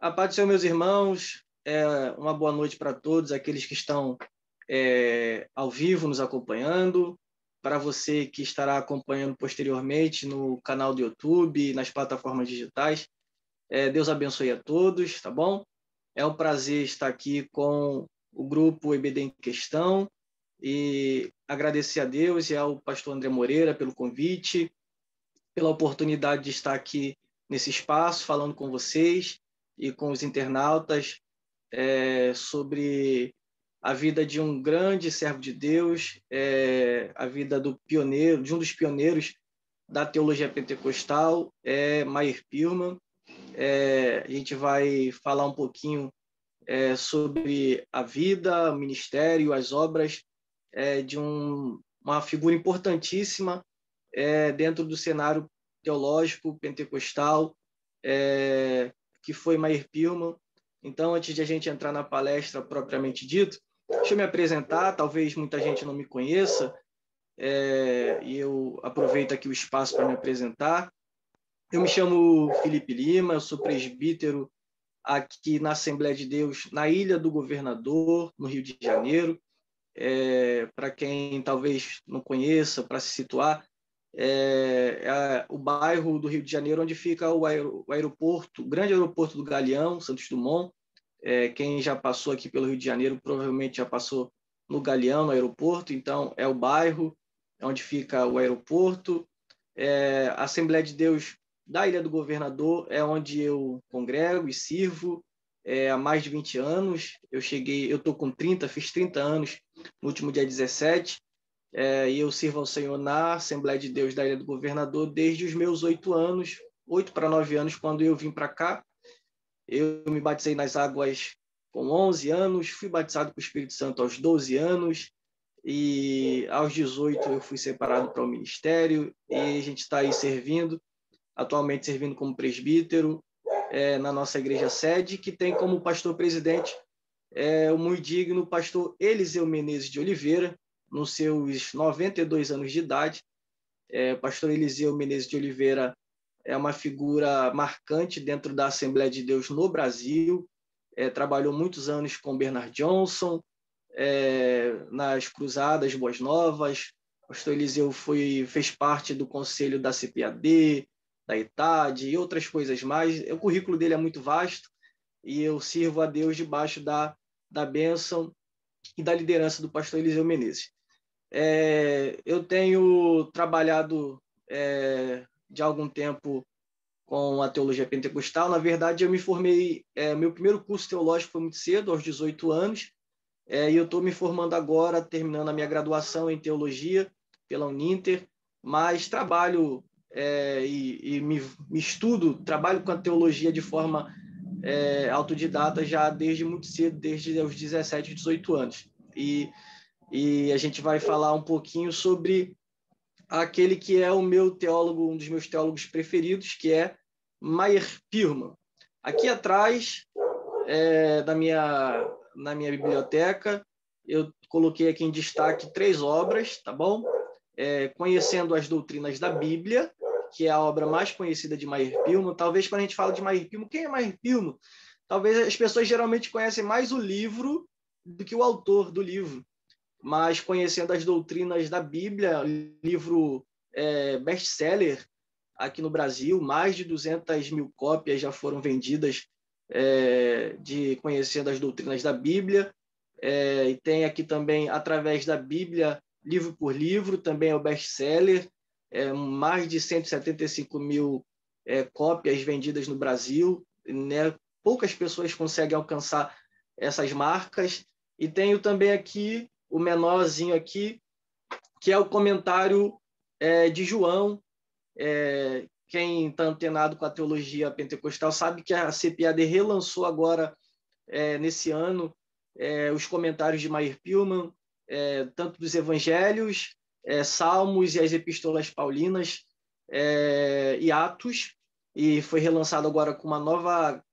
A paz do Senhor, meus irmãos, uma boa noite para todos, aqueles que estão ao vivo nos acompanhando, para você que estará acompanhando posteriormente no canal do YouTube, nas plataformas digitais. Deus abençoe a todos, tá bom? É um prazer estar aqui com o grupo EBD em Questão e agradecer a Deus e ao pastor André Moreira pelo convite, pela oportunidade de estar aqui nesse espaço falando com vocês e com os internautas sobre a vida de um grande servo de Deus, a vida do pioneiro, de um dos pioneiros da teologia pentecostal, Meyer Pearlman. A gente vai falar um pouquinho sobre a vida, o ministério, as obras de uma figura importantíssima dentro do cenário teológico pentecostal, que foi Meyer Pearlman. Então, antes de a gente entrar na palestra propriamente dito, deixa eu me apresentar, talvez muita gente não me conheça, e eu aproveito aqui o espaço para me apresentar. Eu me chamo Felipe Lima, eu sou presbítero aqui na Assembleia de Deus, na Ilha do Governador, no Rio de Janeiro. Para quem talvez não conheça, para se situar, o bairro do Rio de Janeiro onde fica o aeroporto, o grande aeroporto do Galeão, Santos Dumont. Quem já passou aqui pelo Rio de Janeiro provavelmente já passou no Galeão, no aeroporto. Então, é o bairro onde fica o aeroporto. A Assembleia de Deus da Ilha do Governador é onde eu congrego e sirvo há mais de 20 anos. Eu estou com 30, fiz 30 anos no último dia 17, e eu sirvo ao Senhor na Assembleia de Deus da Ilha do Governador desde os meus 8 anos, 8 para 9 anos, quando eu vim para cá. Eu me batizei nas águas com 11 anos, fui batizado com o Espírito Santo aos 12 anos, e aos 18 eu fui separado para o ministério, e a gente está aí atualmente servindo como presbítero na nossa igreja sede, que tem como pastor-presidente o muito digno pastor Eliseu Menezes de Oliveira, nos seus 92 anos de idade. Pastor Eliseu Menezes de Oliveira é uma figura marcante dentro da Assembleia de Deus no Brasil. Trabalhou muitos anos com Bernard Johnson, nas Cruzadas Boas Novas. Pastor Eliseu fez parte do conselho da CPAD, da ETAD e outras coisas mais. O currículo dele é muito vasto e eu sirvo a Deus debaixo da bênção e da liderança do pastor Eliseu Menezes. Eu tenho trabalhado de algum tempo com a teologia pentecostal. Na verdade, eu me formei, meu primeiro curso teológico foi muito cedo, aos 18 anos, e eu estou me formando agora, terminando a minha graduação em teologia pela Uninter, mas trabalho e me estudo, trabalho com a teologia de forma autodidata já desde muito cedo, desde os 17, 18 anos. E a gente vai falar um pouquinho sobre aquele que é o meu teólogo, um dos meus teólogos preferidos, que é Meyer Pearlman. Aqui atrás, na minha biblioteca, eu coloquei aqui em destaque 3 obras, tá bom? Conhecendo as Doutrinas da Bíblia, que é a obra mais conhecida de Meyer Pearlman. Talvez quando a gente fala de Meyer Pearlman, quem é Meyer Pearlman? Talvez as pessoas geralmente conhecem mais o livro do que o autor do livro, mas conhecendo as Doutrinas da Bíblia, livro best-seller aqui no Brasil, mais de 200 mil cópias já foram vendidas de Conhecendo as Doutrinas da Bíblia, e tem aqui também Através da Bíblia, livro por livro, também é o best-seller, mais de 175 mil cópias vendidas no Brasil, né? Poucas pessoas conseguem alcançar essas marcas. E tenho também aqui o menorzinho aqui, que é o comentário de João. Quem está antenado com a teologia pentecostal sabe que a CPAD relançou agora, nesse ano, os comentários de Meyer Pearlman, tanto dos evangelhos, Salmos e as epístolas paulinas e Atos, e foi relançado agora com uma nova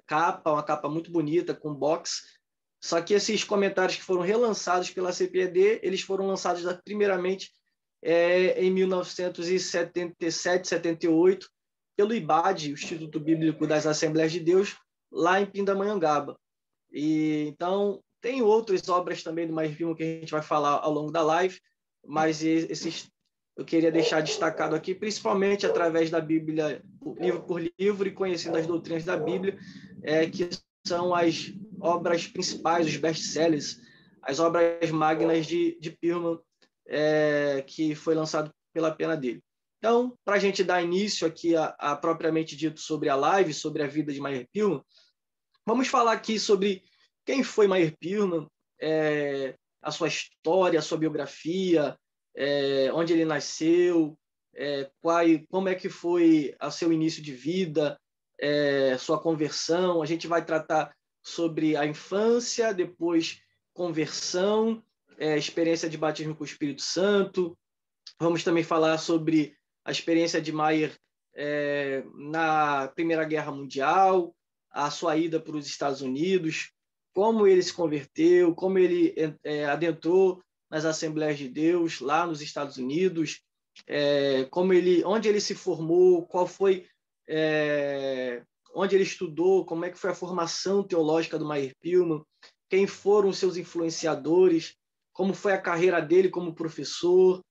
capa, uma capa muito bonita, com box. Só que esses comentários que foram relançados pela CPAD, eles foram lançados primeiramente em 1977, 78, pelo IBAD, o Instituto Bíblico das Assembleias de Deus, lá em Pindamonhangaba. E então tem outras obras também do Maier Pilman que a gente vai falar ao longo da live, mas esses eu queria deixar destacado aqui, principalmente através da Bíblia, livro por livro, e conhecendo as doutrinas da Bíblia, que são as obras principais, os best-sellers, as obras magnas de Pilman, que foi lançado pela pena dele. Então, para a gente dar início aqui a propriamente dito sobre a live, sobre a vida de Maier Pilman, vamos falar aqui sobre quem foi Maier Pilman, a sua história, a sua biografia, onde ele nasceu, como é que foi o seu início de vida, sua conversão. A gente vai tratar sobre a infância, depois conversão, experiência de batismo com o Espírito Santo. Vamos também falar sobre a experiência de Maier na Primeira Guerra Mundial, a sua ida para os Estados Unidos, como ele se converteu, como ele adentrou nas Assembleias de Deus lá nos Estados Unidos, onde ele se formou, qual foi, onde ele estudou, como é que foi a formação teológica do Maier Pilman, quem foram os seus influenciadores, como foi a carreira dele como professor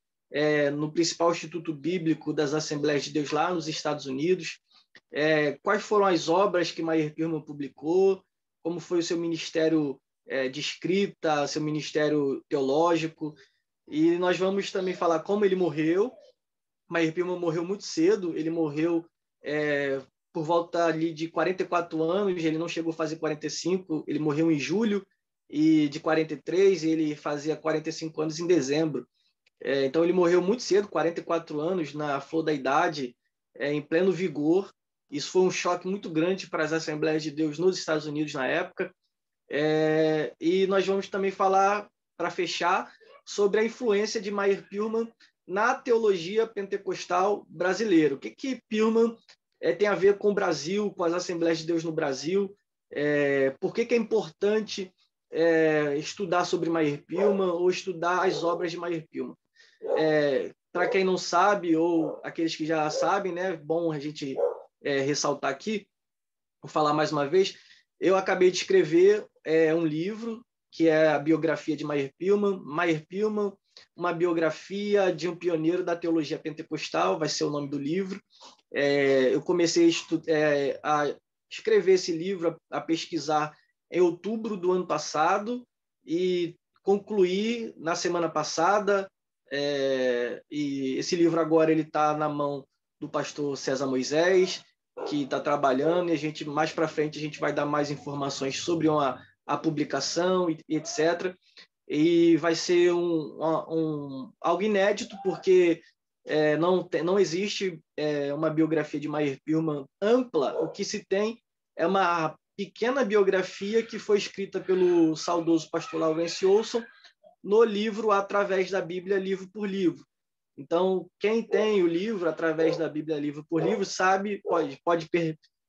no principal instituto bíblico das Assembleias de Deus lá nos Estados Unidos, quais foram as obras que Maier Pilman publicou, como foi o seu ministério de escrita, seu ministério teológico. E nós vamos também falar como ele morreu. Maier Pilman morreu muito cedo, ele morreu por volta ali de 44 anos, ele não chegou a fazer 45, ele morreu em julho de 43, e ele fazia 45 anos em dezembro. Então ele morreu muito cedo, 44 anos, na flor da idade, em pleno vigor. Isso foi um choque muito grande para as Assembleias de Deus nos Estados Unidos na época. E nós vamos também falar, para fechar, sobre a influência de Maier Pilman na teologia pentecostal brasileira. O que Pilman tem a ver com o Brasil, com as Assembleias de Deus no Brasil? Por que é importante estudar sobre Maier Pilman ou estudar as obras de Maier Pilman? Para quem não sabe, ou aqueles que já sabem, né, bom a gente ressaltar aqui, vou falar mais uma vez, eu acabei de escrever um livro, que é a biografia de Maier Pilman, uma biografia de um pioneiro da teologia pentecostal, vai ser o nome do livro. Eu comecei a escrever esse livro, a pesquisar em outubro do ano passado, e concluí na semana passada, e esse livro agora ele está na mão do pastor César Moisés, que está trabalhando, e mais para frente a gente vai dar mais informações sobre a publicação e etc. E vai ser algo inédito, porque não existe uma biografia de Maier Pilman ampla. O que se tem é uma pequena biografia que foi escrita pelo saudoso pastor Laurence Olson no livro Através da Bíblia, livro por livro. Então, quem tem o livro Através da Bíblia, livro por livro, sabe, pode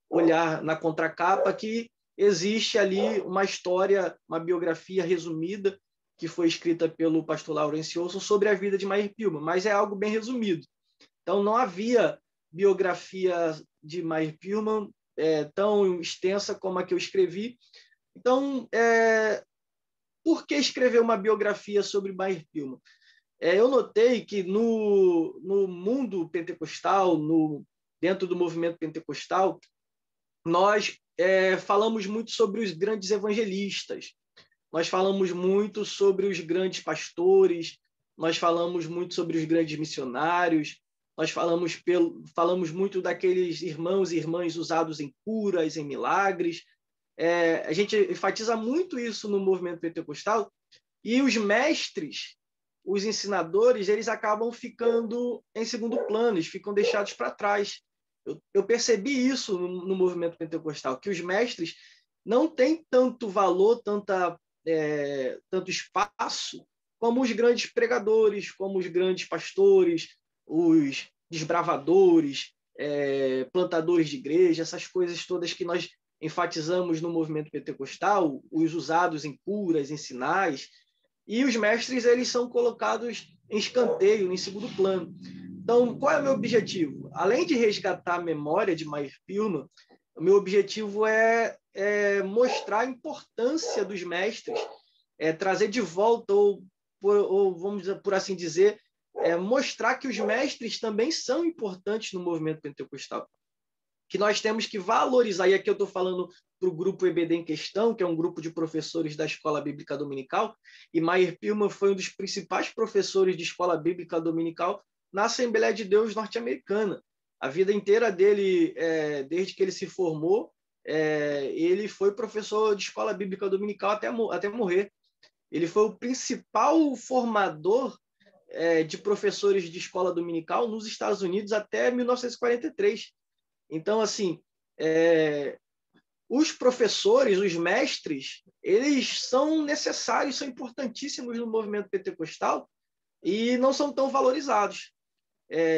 olhar na contracapa que existe ali uma história, uma biografia resumida que foi escrita pelo pastor Laurence Olson sobre a vida de Maier Pilman, mas é algo bem resumido. Então, não havia biografia de Maier Pilman tão extensa como a que eu escrevi. Então, por que escrever uma biografia sobre Maier Pilman? Eu notei que no mundo pentecostal, dentro do movimento pentecostal, nós falamos muito sobre os grandes evangelistas, nós falamos muito sobre os grandes pastores, nós falamos muito sobre os grandes missionários, nós falamos muito daqueles irmãos e irmãs usados em curas, em milagres. A gente enfatiza muito isso no movimento pentecostal, e os mestres, os ensinadores, eles acabam ficando em segundo plano, eles ficam deixados para trás. Eu percebi isso no movimento pentecostal, que os mestres não têm tanto valor, tanto espaço como os grandes pregadores, como os grandes pastores, os desbravadores, plantadores de igreja, essas coisas todas que nós enfatizamos no movimento pentecostal, os usados em curas, em sinais. E os mestres, eles são colocados em escanteio, em segundo plano. Então, qual é o meu objetivo? Além de resgatar a memória de Maier Pilman, O meu objetivo é mostrar a importância dos mestres, trazer de volta, ou vamos por assim dizer, mostrar que os mestres também são importantes no movimento pentecostal, que nós temos que valorizar, e aqui eu estou falando para o grupo EBD em questão, que é um grupo de professores da Escola Bíblica Dominical, e Meyer Pillman foi um dos principais professores de Escola Bíblica Dominical na Assembleia de Deus norte-americana. A vida inteira dele, desde que ele se formou, ele foi professor de Escola Bíblica Dominical até morrer. Ele foi o principal formador de professores de escola dominical nos Estados Unidos até 1943. Então, assim, os professores, os mestres, eles são necessários, são importantíssimos no movimento pentecostal e não são tão valorizados.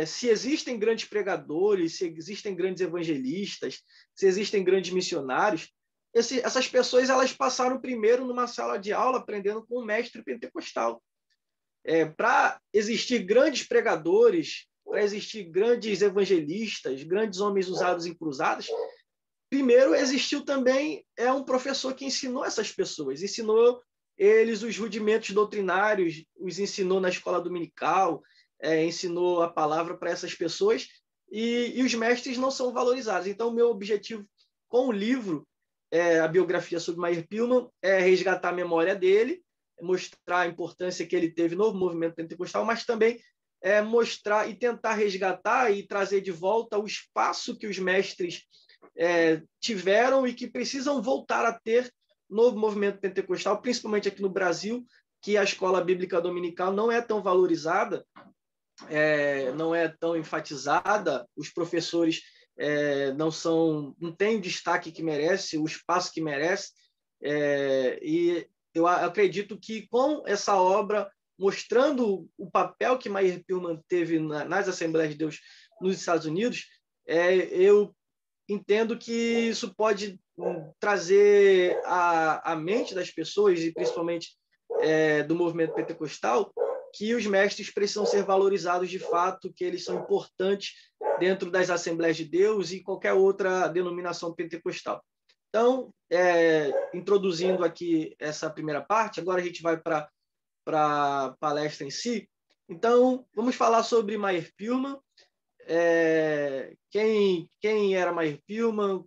Se existem grandes pregadores, se existem grandes evangelistas, se existem grandes missionários, essas pessoas elas passaram primeiro numa sala de aula aprendendo com um mestre pentecostal. Para existir grandes pregadores, para existir grandes evangelistas, grandes homens usados em cruzadas, primeiro existiu também um professor que ensinou essas pessoas, ensinou eles os rudimentos doutrinários, os ensinou na escola dominical, ensinou a palavra para essas pessoas, e os mestres não são valorizados. Então, o meu objetivo com o livro, a biografia sobre Meyer Pillman, é resgatar a memória dele, mostrar a importância que ele teve no movimento pentecostal, mas também mostrar e tentar resgatar e trazer de volta o espaço que os mestres tiveram e que precisam voltar a ter no movimento pentecostal, principalmente aqui no Brasil, que a escola bíblica dominical não é tão valorizada, não é tão enfatizada, os professores não têm o destaque que merece, o espaço que merece, e eu acredito que com essa obra, mostrando o papel que Meyer Pillman teve nas Assembleias de Deus nos Estados Unidos, eu entendo que isso pode trazer à mente das pessoas, e principalmente do movimento pentecostal, que os mestres precisam ser valorizados de fato, que eles são importantes dentro das Assembleias de Deus e qualquer outra denominação pentecostal. Então, introduzindo aqui essa primeira parte, agora a gente vai para a palestra em si. Então, vamos falar sobre Meyer Pillman. Quem era Meyer Pillman,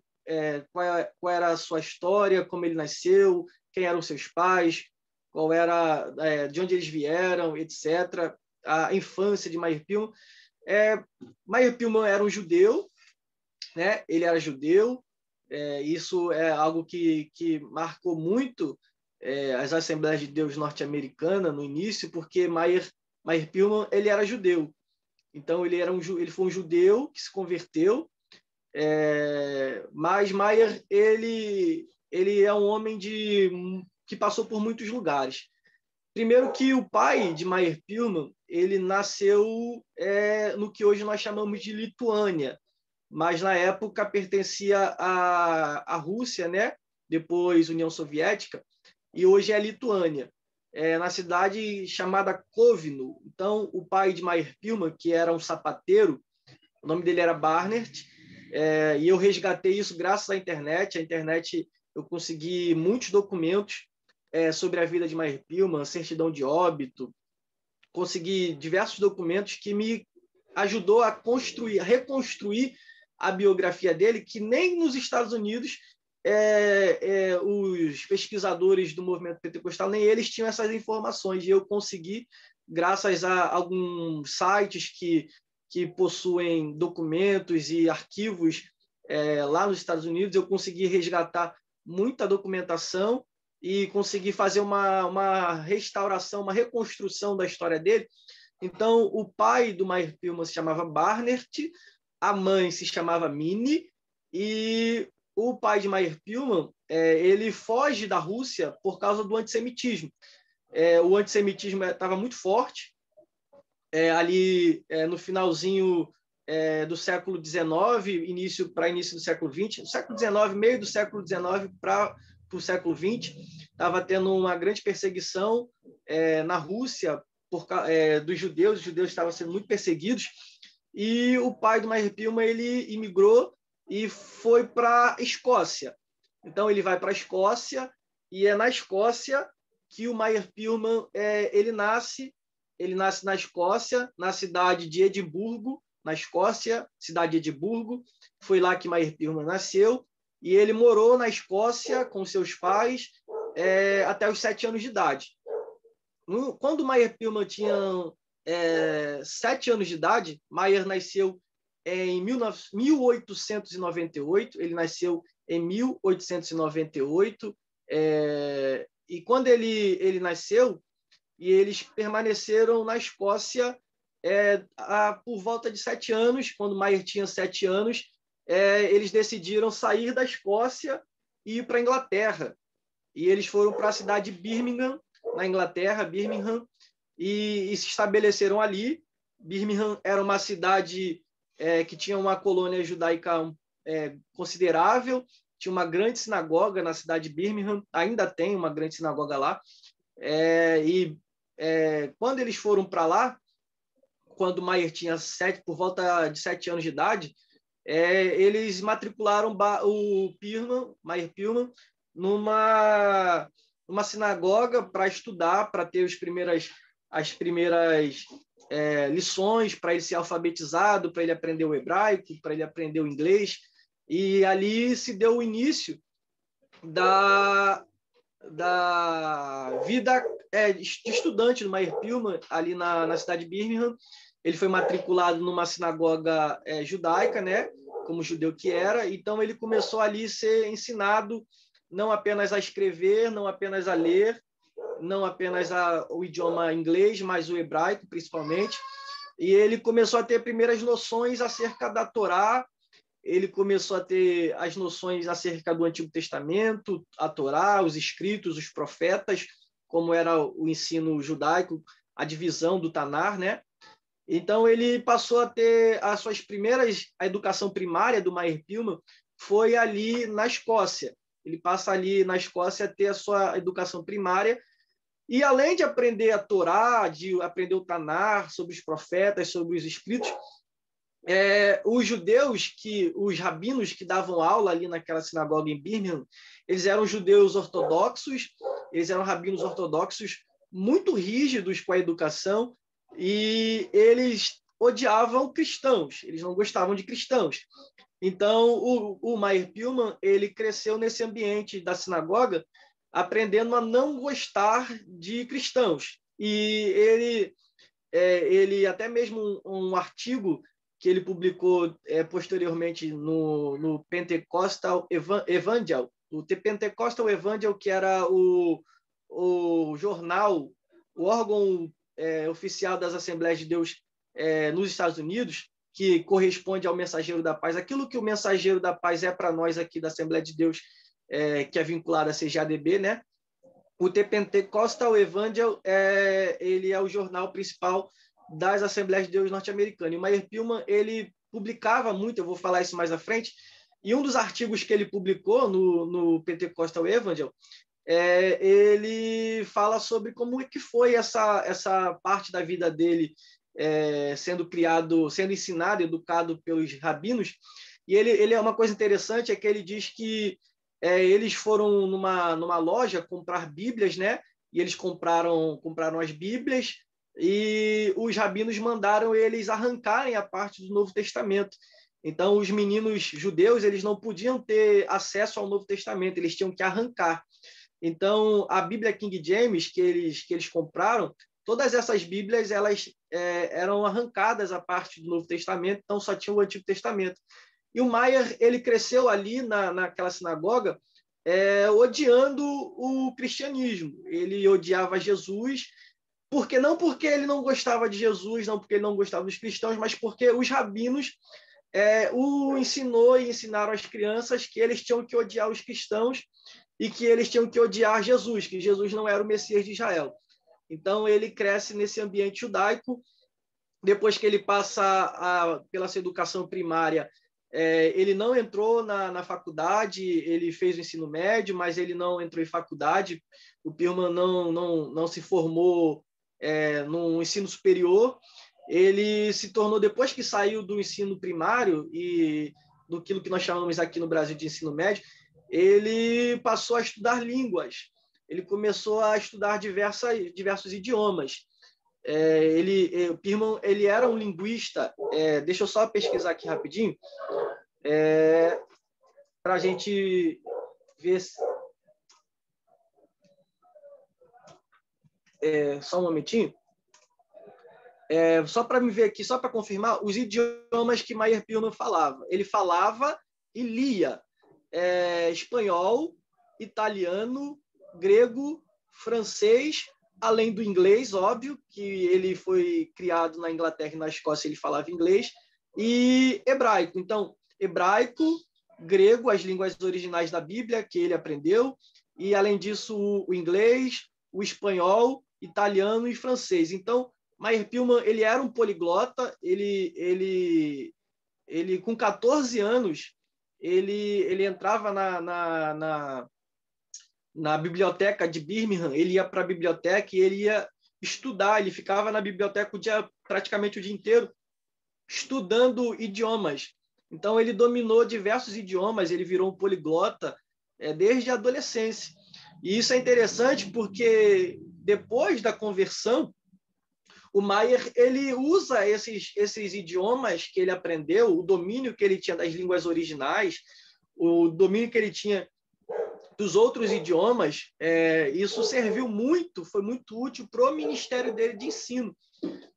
qual era a sua história, como ele nasceu, quem eram seus pais, qual era, de onde eles vieram, etc. A infância de Meyer Pillman. Meyer Pillman era um judeu, né? Ele era judeu. Isso é algo que marcou muito as Assembleias de Deus norte-americana no início, porque Meyer Pillman ele era judeu. Então, ele foi um judeu que se converteu, mas Meyer ele é um homem que passou por muitos lugares. Primeiro que o pai de Meyer Pillman, ele nasceu no que hoje nós chamamos de Lituânia, mas na época pertencia à Rússia, né? Depois União Soviética, e hoje é a Lituânia. Na cidade chamada Kovno. Então, o pai de Meyer Pillman, que era um sapateiro, o nome dele era Barnert, e eu resgatei isso graças à internet. A internet, eu consegui muitos documentos sobre a vida de Meyer Pillman, certidão de óbito, consegui diversos documentos que me ajudou a reconstruir a biografia dele, que nem nos Estados Unidos os pesquisadores do movimento pentecostal, nem eles tinham essas informações, e eu consegui, graças a alguns sites que possuem documentos e arquivos lá nos Estados Unidos, eu consegui resgatar muita documentação e consegui fazer uma restauração, uma reconstrução da história dele. Então, o pai do Meyer Pillman se chamava Barnert, a mãe se chamava Minnie, e o pai de Meyer Pillman, ele foge da Rússia por causa do antissemitismo. O antissemitismo estava muito forte, ali no finalzinho do século XIX, início do século XX. No século XIX, meio do século XIX para o século XX, estava tendo uma grande perseguição na Rússia dos judeus. Os judeus estavam sendo muito perseguidos, e o pai do Meyer Pillman ele imigrou e foi para a Escócia. Então, ele vai para a Escócia, e é na Escócia que o Meyer Pilman ele nasce. Ele nasce na Escócia, na cidade de Edimburgo, na Escócia, cidade de Edimburgo. Foi lá que Meyer Pilman nasceu, e ele morou na Escócia com seus pais até os 7 anos de idade. Quando Meyer Pilman tinha 7 anos de idade, Meyer nasceu em 1898. Ele nasceu em 1898. E quando ele nasceu, e eles permaneceram na Escócia por volta de 7 anos. Quando Meyer tinha 7 anos, eles decidiram sair da Escócia e ir para a Inglaterra. E eles foram para a cidade de Birmingham, na Inglaterra, Birmingham, e se estabeleceram ali. Birmingham era uma cidade que tinha uma colônia judaica considerável, tinha uma grande sinagoga na cidade de Birmingham, ainda tem uma grande sinagoga lá. Quando eles foram para lá, quando Meyer tinha por volta de 7 anos de idade, eles matricularam o Meyer Pilman numa sinagoga para estudar, para ter as primeiras lições, para ele ser alfabetizado, para ele aprender o hebraico, para ele aprender o inglês. E ali se deu o início da vida de estudante do Meyer Pilman, ali na cidade de Birmingham. Ele foi matriculado numa sinagoga judaica, né, como judeu que era. Então, ele começou ali a ser ensinado não apenas a escrever, não apenas a ler, não apenas o idioma inglês, mas o hebraico, principalmente. E ele começou a ter primeiras noções acerca da Torá. Ele começou a ter as noções acerca do Antigo Testamento, a Torá, os escritos, os profetas, como era o ensino judaico, a divisão do Tanar, né? Então, ele passou a ter a educação primária do Meyer Pilman foi ali na Escócia. Ele passa ali na Escócia a ter a sua educação primária, e além de aprender a Torá, de aprender o Tanar, sobre os profetas, sobre os escritos, os rabinos que davam aula ali naquela sinagoga em Birmingham, eles eram judeus ortodoxos, eles eram rabinos ortodoxos muito rígidos com a educação, e eles odiavam cristãos, eles não gostavam de cristãos. Então, o Meyer Pilman, ele cresceu nesse ambiente da sinagoga, aprendendo a não gostar de cristãos. E ele até mesmo um artigo que ele publicou posteriormente no Pentecostal Evangel, o Pentecostal Evangel, que era o jornal, o órgão oficial das Assembleias de Deus nos Estados Unidos, que corresponde ao Mensageiro da Paz. Aquilo que o Mensageiro da Paz é para nós aqui da Assembleia de Deus, que é vinculado à CGADB, né? O The Pentecostal Evangel ele é o jornal principal das Assembleias de Deus norte-americanas. E o Meyer Pilman, ele publicava muito, eu vou falar isso mais à frente, e um dos artigos que ele publicou no Pentecostal Evangel, ele fala sobre como é que foi essa parte da vida dele sendo criado, sendo ensinado, educado pelos rabinos. E ele é uma coisa interessante, é que ele diz que eles foram numa loja comprar Bíblias, né? E eles compraram as Bíblias, e os rabinos mandaram eles arrancarem a parte do Novo Testamento. Então, os meninos judeus, eles não podiam ter acesso ao Novo Testamento, eles tinham que arrancar. Então, a Bíblia King James que eles compraram, todas essas Bíblias elas eram arrancadas a parte do Novo Testamento, então só tinha o Antigo Testamento. E o Meyer, ele cresceu ali naquela sinagoga odiando o cristianismo. Ele odiava Jesus, não porque ele não gostava de Jesus, não porque ele não gostava dos cristãos, mas porque os rabinos o ensinou e ensinaram às crianças que eles tinham que odiar os cristãos e que eles tinham que odiar Jesus, que Jesus não era o Messias de Israel. Então, ele cresce nesse ambiente judaico. Depois que ele passa pela sua educação primária, ele não entrou na faculdade, ele fez o ensino médio, mas ele não entrou em faculdade. O Pilman não se formou no ensino superior. Ele se tornou, depois que saiu do ensino primário e do que nós chamamos aqui no Brasil de ensino médio, ele passou a estudar línguas. Ele começou a estudar diversos idiomas. Pirman, ele era um linguista. Deixa eu só pesquisar aqui rapidinho, para a gente ver. Só um momentinho. Só para me ver aqui, só para confirmar, os idiomas que Meyer Pirman falava. Ele falava e lia espanhol, italiano, grego, francês, além do inglês, óbvio, que ele foi criado na Inglaterra e na Escócia, ele falava inglês, e hebraico. Então, hebraico, grego, as línguas originais da Bíblia que ele aprendeu, e, além disso, o inglês, o espanhol, italiano e francês. Então, Meyer Pirman, ele era um poliglota, ele com 14 anos, ele entrava na biblioteca de Birmingham, ele ia para a biblioteca e ele ia estudar, ele ficava na biblioteca praticamente o dia inteiro estudando idiomas. Então, ele dominou diversos idiomas, ele virou um poliglota desde a adolescência. E isso é interessante porque, depois da conversão, o Meyer, ele usa esses idiomas que ele aprendeu, o domínio que ele tinha das línguas originais, o domínio que ele tinha dos outros idiomas, isso serviu muito, foi muito útil para o ministério dele de ensino,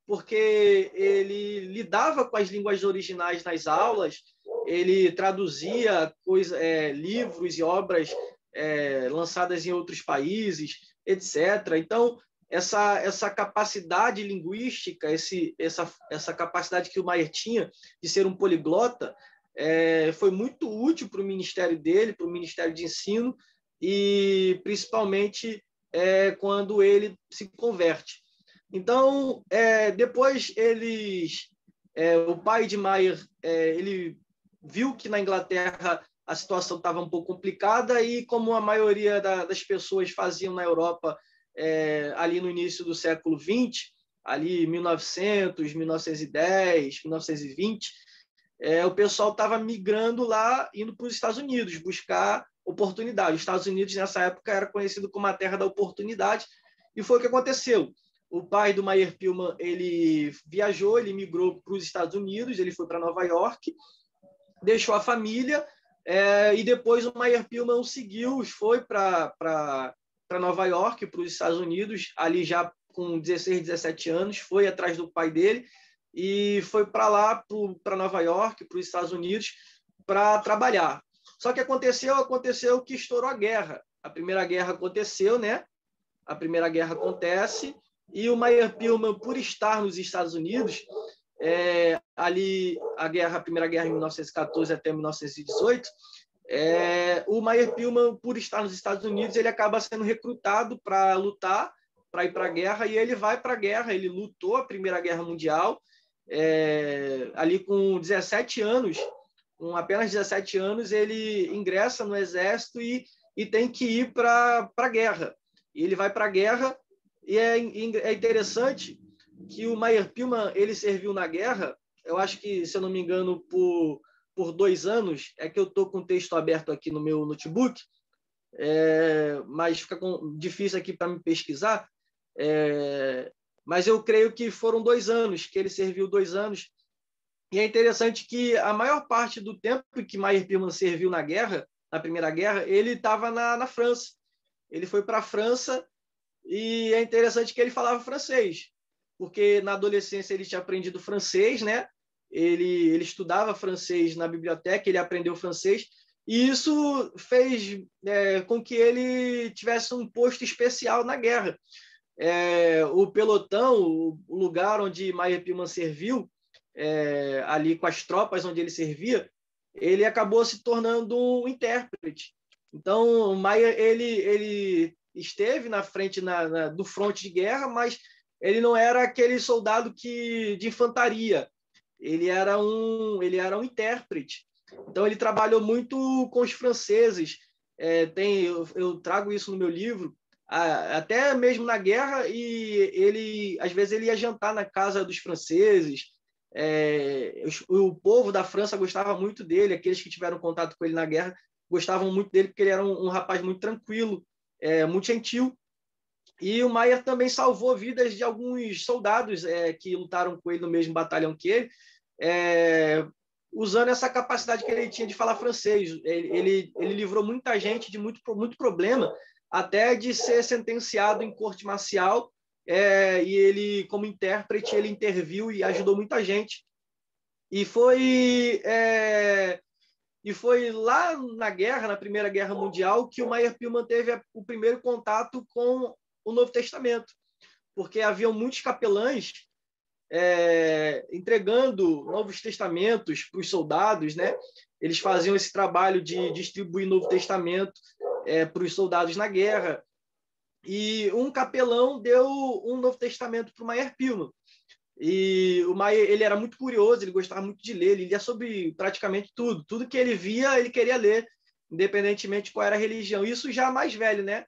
porque ele lidava com as línguas originais nas aulas, ele traduzia livros e obras lançadas em outros países, etc. Então, essa capacidade linguística, essa capacidade que o Meyer tinha de ser um poliglota, foi muito útil para o ministério dele, para o ministério de ensino, e principalmente quando ele se converte. Então, depois o pai de Meyer, ele viu que na Inglaterra a situação estava um pouco complicada, e como a maioria das pessoas faziam na Europa ali no início do século XX, ali 1900, 1910, 1920, o pessoal estava migrando lá, indo para os Estados Unidos, buscar oportunidade. Os Estados Unidos, nessa época, era conhecido como a terra da oportunidade, e foi o que aconteceu. O pai do Meyer Pirman, ele viajou, ele migrou para os Estados Unidos, ele foi para Nova York, deixou a família, e depois o Meyer Pirman o seguiu, foi para Nova York, para os Estados Unidos, ali já com 16, 17 anos, foi atrás do pai dele e foi para lá, para Nova York, para os Estados Unidos, para trabalhar. Só que aconteceu que estourou a guerra. A Primeira Guerra aconteceu, né? A Primeira Guerra acontece, e o Meyer Pirman, por estar nos Estados Unidos, ali a Primeira Guerra em 1914 até 1918, o Meyer Pirman, por estar nos Estados Unidos, ele acaba sendo recrutado para lutar, para ir para a guerra, e ele vai para a guerra. Ele lutou a Primeira Guerra Mundial, ali com 17 anos, com apenas 17 anos, ele ingressa no exército e tem que ir para a guerra. E ele vai para a guerra, e é interessante que o Meyer Pirman, ele serviu na guerra, eu acho que, se eu não me engano, por 2 anos. É que eu estou com o texto aberto aqui no meu notebook, mas fica difícil aqui para me pesquisar, mas eu creio que foram 2 anos, que ele serviu 2 anos. E é interessante que a maior parte do tempo que Meyer Pirman serviu na guerra, na Primeira Guerra, ele estava na França. Ele foi para a França, e é interessante que ele falava francês, porque na adolescência ele tinha aprendido francês, né? Ele estudava francês na biblioteca, ele aprendeu francês, e isso fez com que ele tivesse um posto especial na guerra. O pelotão, o lugar onde Meyer Pirman serviu, ali com as tropas onde ele servia, ele acabou se tornando um intérprete. Então, o Meyer, ele esteve na frente do fronte de guerra, mas ele não era aquele soldado de infantaria. Ele era um intérprete. Então, ele trabalhou muito com os franceses. Eu trago isso no meu livro, até mesmo na guerra, e às vezes ele ia jantar na casa dos franceses, O povo da França gostava muito dele, aqueles que tiveram contato com ele na guerra gostavam muito dele, porque ele era um rapaz muito tranquilo, muito gentil. E o Maier também salvou vidas de alguns soldados que lutaram com ele no mesmo batalhão que ele, usando essa capacidade que ele tinha de falar francês. Ele livrou muita gente de muito problema, até de ser sentenciado em corte marcial, e ele, como intérprete, ele interviu e ajudou muita gente. E foi lá na guerra, na Primeira Guerra Mundial, que o Maier Pillman teve o primeiro contato com o Novo Testamento, porque haviam muitos capelães entregando Novos Testamentos para os soldados, né? Eles faziam esse trabalho de distribuir Novo Testamento para os soldados na guerra. E um capelão deu um Novo Testamento para o Maier Pillman. E o Maier, ele era muito curioso, ele gostava muito de ler, ele lia sobre praticamente tudo. Tudo que ele via, ele queria ler, independentemente de qual era a religião. Isso já mais velho, né?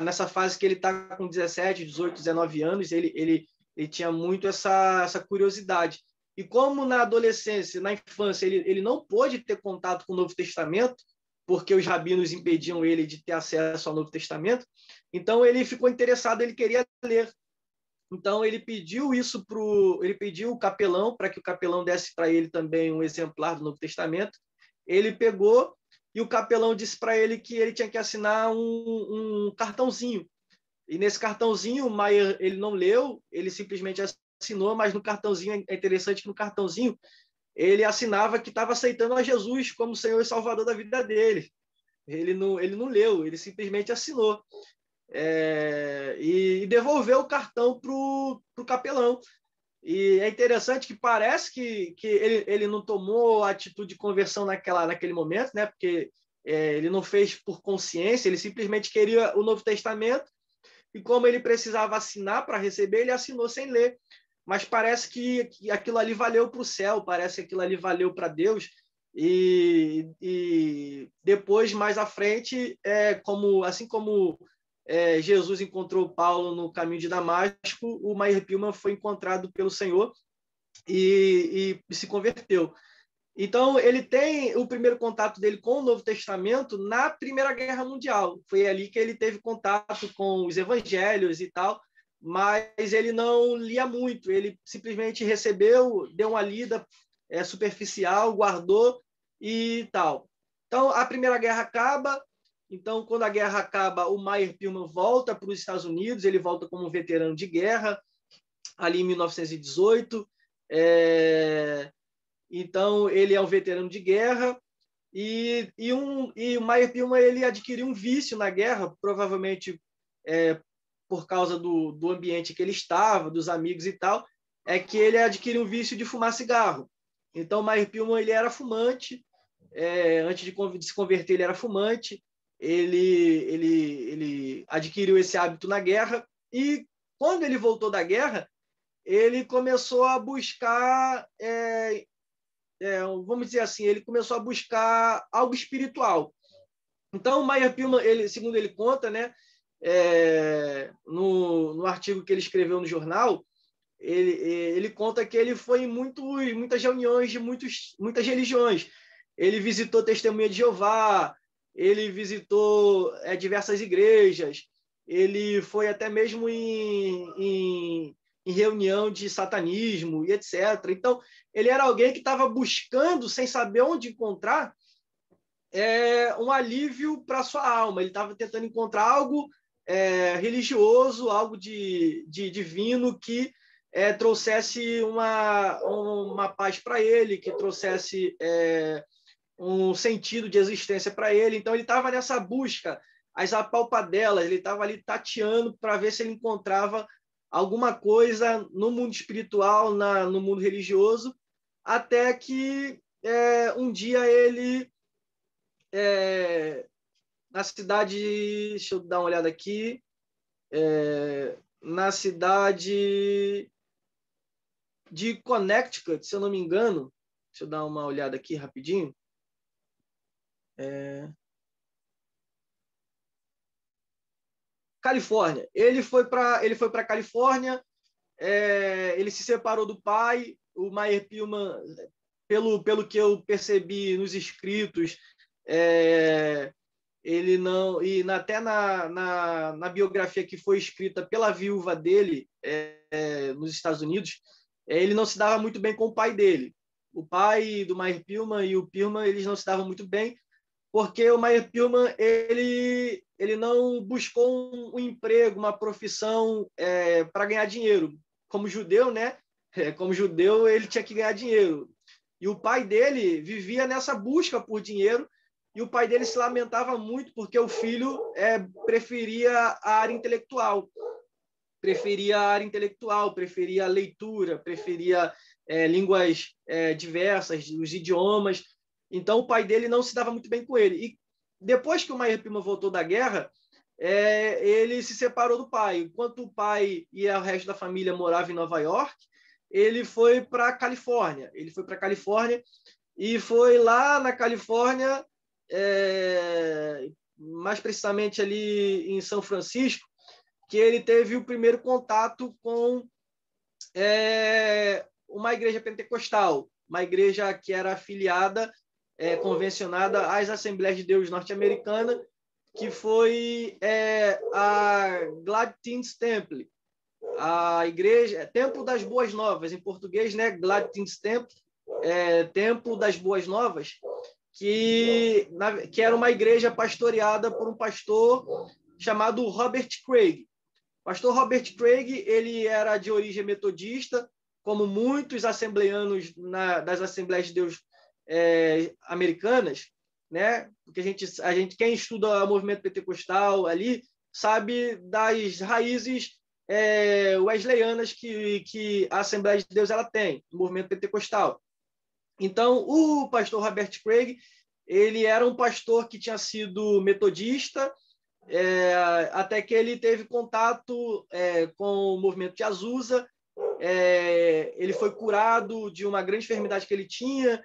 Nessa fase que ele está com 17, 18, 19 anos, ele tinha muito essa curiosidade. E como na adolescência, na infância, ele não pôde ter contato com o Novo Testamento, porque os rabinos impediam ele de ter acesso ao Novo Testamento, então ele ficou interessado, ele queria ler. Então ele pediu o capelão para que o capelão desse para ele também um exemplar do Novo Testamento. Ele pegou e o capelão disse para ele que ele tinha que assinar um cartãozinho. E nesse cartãozinho o Maier ele não leu, ele simplesmente assinou, mas no cartãozinho é interessante que no cartãozinho ele assinava que estava aceitando a Jesus como Senhor e Salvador da vida dele. Ele não leu, ele simplesmente assinou. E devolveu o cartão para o capelão. E é interessante que parece que ele não tomou a atitude de conversão naquele momento, né? Porque ele não fez por consciência, ele simplesmente queria o Novo Testamento, e como ele precisava assinar para receber, ele assinou sem ler. Mas parece que aquilo ali valeu para o céu, parece que aquilo ali valeu para Deus. E depois, mais à frente, assim como Jesus encontrou Paulo no caminho de Damasco, o Maier Pillman foi encontrado pelo Senhor e se converteu. Então, ele tem o primeiro contato dele com o Novo Testamento na Primeira Guerra Mundial. Foi ali que ele teve contato com os evangelhos e tal, mas ele não lia muito. Ele simplesmente recebeu, deu uma lida superficial, guardou e tal. Então, a Primeira Guerra acaba. Então, quando a guerra acaba, o Maier Pillman volta para os Estados Unidos, ele volta como veterano de guerra, ali em 1918. Então, ele é um veterano de guerra e o Maier Pillman ele adquiriu um vício na guerra, provavelmente por causa do ambiente que ele estava, dos amigos e tal, é que ele adquiriu um vício de fumar cigarro. Então, o Maier Pillman ele era fumante, antes de se converter ele era fumante, ele adquiriu esse hábito na guerra e quando ele voltou da guerra, ele começou a buscar vamos dizer assim, ele começou a buscar algo espiritual. Então, o Maier Pillman, segundo ele conta, né, no artigo que ele escreveu no jornal, ele conta que ele foi em muitas reuniões de muitas religiões. Ele visitou Testemunha de Jeová, ele visitou diversas igrejas, ele foi até mesmo em reunião de satanismo e etc. Então, ele era alguém que estava buscando, sem saber onde encontrar, um alívio para a sua alma. Ele estava tentando encontrar algo religioso, algo de divino que trouxesse uma paz para ele, que trouxesse um sentido de existência para ele. Então, ele estava nessa busca, as apalpadelas, ele estava ali tateando para ver se ele encontrava alguma coisa no mundo espiritual, no mundo religioso, até que um dia ele, na cidade, deixa eu dar uma olhada aqui, na cidade de Connecticut, se eu não me engano, deixa eu dar uma olhada aqui rapidinho, Califórnia. Ele foi para Califórnia ele se separou do pai. O Meyer Pillman, pelo que eu percebi nos escritos, ele não, e até na biografia que foi escrita pela viúva dele nos Estados Unidos, ele não se dava muito bem com o pai dele. O pai do Meyer Pillman e o Pillman, eles não se davam muito bem, porque o Meyer Pillman ele não buscou um emprego, uma profissão para ganhar dinheiro. Como judeu, né? Como judeu, ele tinha que ganhar dinheiro. E o pai dele vivia nessa busca por dinheiro, e o pai dele se lamentava muito porque o filho preferia a área intelectual, preferia a leitura, preferia línguas diversas, os idiomas. Então, o pai dele não se dava muito bem com ele. E depois que o Meyer Pillman voltou da guerra, ele se separou do pai. Enquanto o pai e o resto da família morava em Nova York, ele foi para a Califórnia. E foi lá na Califórnia, mais precisamente ali em São Francisco, que ele teve o primeiro contato com uma igreja pentecostal, uma igreja que era afiliada, convencionada às Assembleias de Deus norte-americana, que foi a Glad Tidings Temple, a igreja, Templo das Boas Novas, em português, né? Glad Tidings Temple, Templo das Boas Novas, que era uma igreja pastoreada por um pastor chamado Robert Craig. Pastor Robert Craig, ele era de origem metodista, como muitos assembleanos das Assembleias de Deus americanas, né? Porque quem estuda o movimento pentecostal ali sabe das raízes wesleyanas que a Assembleia de Deus ela tem, o movimento pentecostal. Então, o pastor Robert Craig, ele era um pastor que tinha sido metodista, até que ele teve contato com o movimento de Azusa. Ele foi curado de uma grande enfermidade que ele tinha,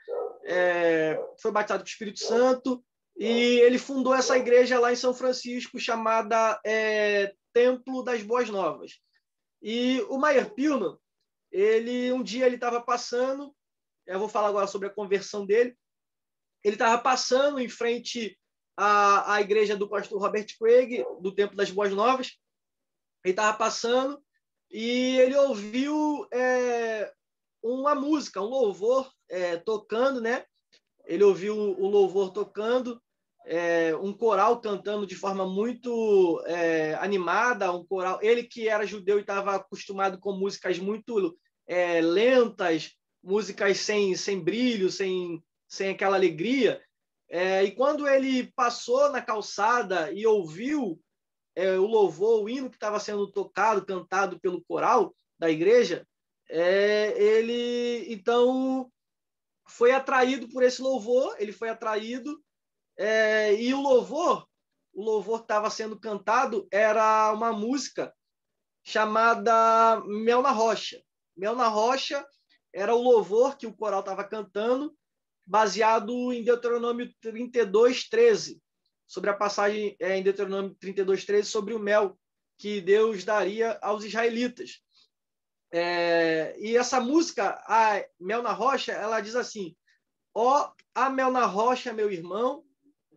foi batizado com o Espírito Santo, e ele fundou essa igreja lá em São Francisco, chamada Templo das Boas Novas. E o Meyer Pillman, um dia ele estava passando, eu vou falar agora sobre a conversão dele, ele estava passando em frente à igreja do pastor Robert Craig, do Templo das Boas Novas. Ele estava passando e ele ouviu uma música, um louvor tocando, né? Ele ouviu o louvor tocando, um coral cantando de forma muito animada, um coral. Ele que era judeu e estava acostumado com músicas muito lentas, músicas sem brilho, sem aquela alegria. E quando ele passou na calçada e ouviu o louvor, o hino que estava sendo tocado, cantado pelo coral da igreja, ele então foi atraído por esse louvor, ele foi atraído, e o louvor que estava sendo cantado era uma música chamada Mel na Rocha. Mel na Rocha era o louvor que o coral estava cantando, baseado em Deuteronômio 32:13, sobre a passagem em Deuteronômio 32:13 sobre o mel que Deus daria aos israelitas. E essa música, a Mel na Rocha, ela diz assim: ó, há mel na rocha, meu irmão,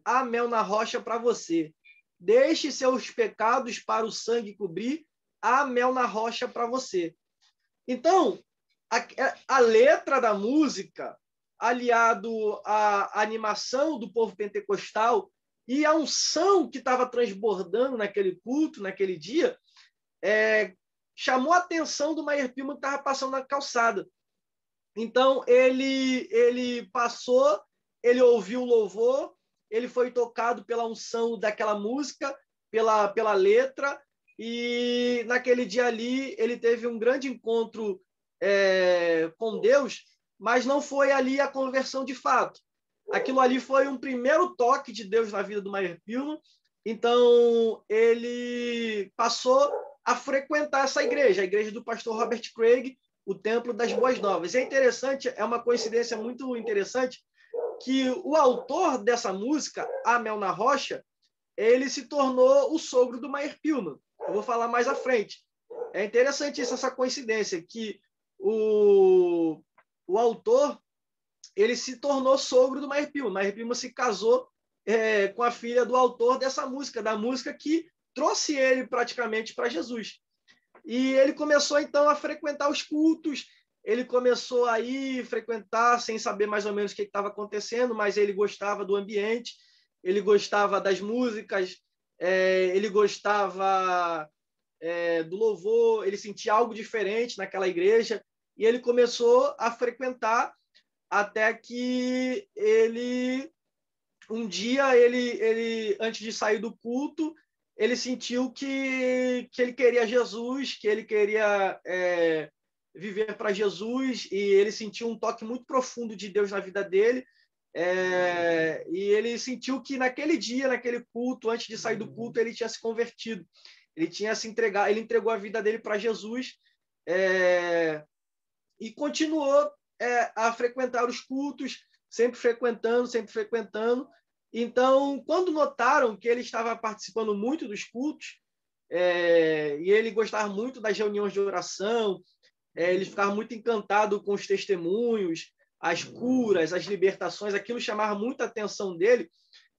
há mel na rocha para você. Deixe seus pecados para o sangue cobrir, há mel na rocha para você. Então, a letra da música, aliado à animação do povo pentecostal e a unção que estava transbordando naquele culto, naquele dia, chamou a atenção do Meyer Pillman, que estava passando na calçada. Então, ele passou, ele ouviu o louvor, ele foi tocado pela unção daquela música, pela letra, e naquele dia ali ele teve um grande encontro com Deus, mas não foi ali a conversão de fato. Aquilo ali foi um primeiro toque de Deus na vida do Meyer Pillman. Então, ele passou a frequentar essa igreja, a igreja do pastor Robert Craig, o Templo das Boas Novas. É interessante, é uma coincidência muito interessante, que o autor dessa música, A Mel na Rocha, ele se tornou o sogro do Meyer Pillman. Eu vou falar mais à frente. é interessante essa coincidência, que o autor ele se tornou sogro do Meyer Pillman. Meyer Pillman se casou com a filha do autor dessa música, da música que trouxe ele praticamente para Jesus. E ele começou, então, a frequentar os cultos, ele começou a ir frequentar sem saber mais ou menos o que estava acontecendo, mas ele gostava do ambiente, ele gostava das músicas, ele gostava do louvor, ele sentia algo diferente naquela igreja, e ele começou a frequentar até que ele, um dia, ele antes de sair do culto, ele sentiu que ele queria Jesus, que ele queria viver para Jesus, e ele sentiu um toque muito profundo de Deus na vida dele, e ele sentiu que naquele dia, naquele culto, antes de sair do culto, ele tinha se convertido, ele tinha se entregado, ele entregou a vida dele para Jesus, e continuou a frequentar os cultos, sempre frequentando. Então, quando notaram que ele estava participando muito dos cultos, e ele gostava muito das reuniões de oração, ele ficava muito encantado com os testemunhos, as curas, as libertações, aquilo chamava muita atenção dele.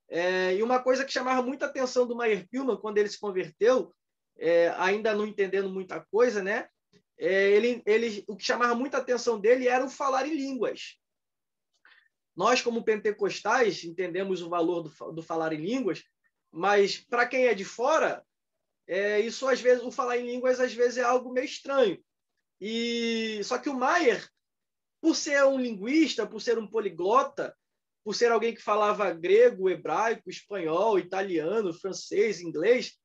E uma coisa que chamava muita atenção do Meyer Pillman, quando ele se converteu, ainda não entendendo muita coisa, né? O que chamava muita atenção dele era o falar em línguas. Nós, como pentecostais, entendemos o valor do falar em línguas, mas para quem é de fora, isso às vezes, o falar em línguas às vezes é algo meio estranho. Só que o Meyer, por ser um linguista, por ser um poliglota, por ser alguém que falava grego, hebraico, espanhol, italiano, francês, inglês,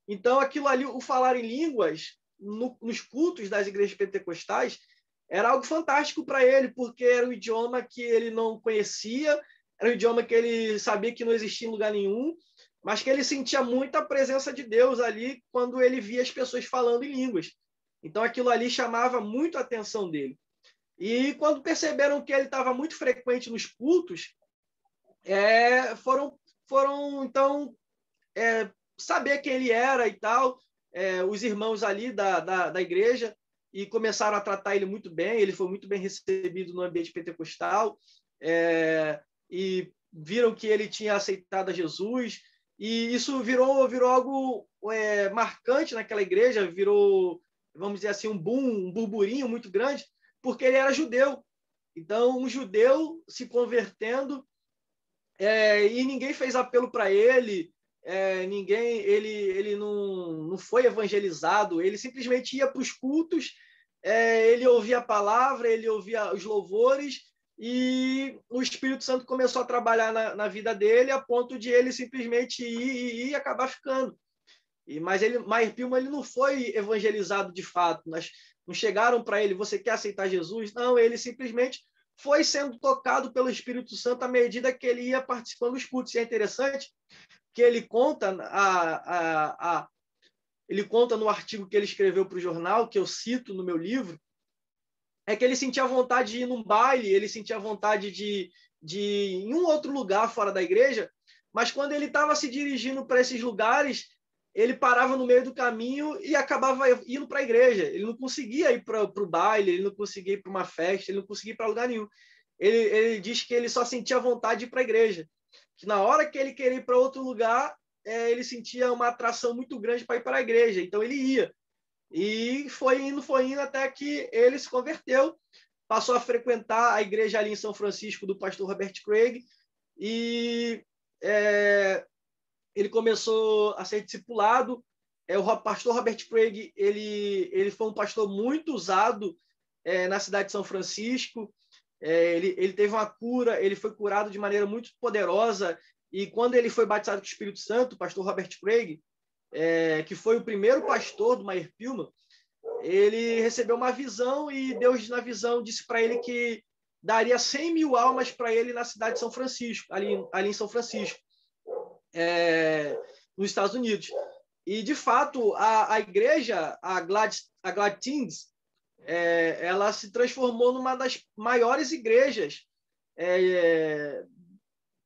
então aquilo ali, o falar em línguas, nos cultos das igrejas pentecostais, era algo fantástico para ele, porque era um idioma que ele não conhecia, era um idioma que ele sabia que não existia em lugar nenhum, mas que ele sentia muita presença de Deus ali quando ele via as pessoas falando em línguas. Então aquilo ali chamava muito a atenção dele. E quando perceberam que ele estava muito frequente nos cultos, foram então saber quem ele era e tal, os irmãos ali da igreja, e começaram a tratar ele muito bem. Ele foi muito bem recebido no ambiente pentecostal, e viram que ele tinha aceitado a Jesus, e isso virou algo marcante naquela igreja, virou, vamos dizer assim, um boom, um burburinho muito grande, porque ele era judeu. Então, um judeu se convertendo, e ninguém fez apelo para ele, ele não foi evangelizado, ele simplesmente ia para os cultos, ele ouvia a palavra, ele ouvia os louvores, e o Espírito Santo começou a trabalhar na vida dele a ponto de ele simplesmente ir e acabar ficando. Mas Meyer Pillman, ele não foi evangelizado de fato. Não chegaram para ele: você quer aceitar Jesus? Não, ele simplesmente foi sendo tocado pelo Espírito Santo à medida que ele ia participando dos cultos. E é interessante que ele conta no artigo que ele escreveu para o jornal, que eu cito no meu livro, que ele sentia vontade de ir num baile, ele sentia vontade de ir em um outro lugar fora da igreja, mas quando ele estava se dirigindo para esses lugares, ele parava no meio do caminho e acabava indo para a igreja. Ele não conseguia ir para o baile, ele não conseguia ir para uma festa, ele não conseguia ir para lugar nenhum. Ele diz que ele só sentia vontade de ir para a igreja, que na hora que ele queria ir para outro lugar, ele sentia uma atração muito grande para ir para a igreja, então ele ia. E foi indo até que ele se converteu, passou a frequentar a igreja ali em São Francisco do pastor Robert Craig, e ele começou a ser discipulado. O pastor Robert Craig, ele foi um pastor muito usado na cidade de São Francisco. Ele teve uma cura, ele foi curado de maneira muito poderosa, e quando ele foi batizado com o Espírito Santo, o pastor Robert Craig, que foi o primeiro pastor do Meyer Pillman, ele recebeu uma visão, e Deus, na visão, disse para ele que daria 100 mil almas para ele na cidade de São Francisco, ali em São Francisco, nos Estados Unidos. E, de fato, a igreja, a Glad Teens, ela se transformou numa das maiores igrejas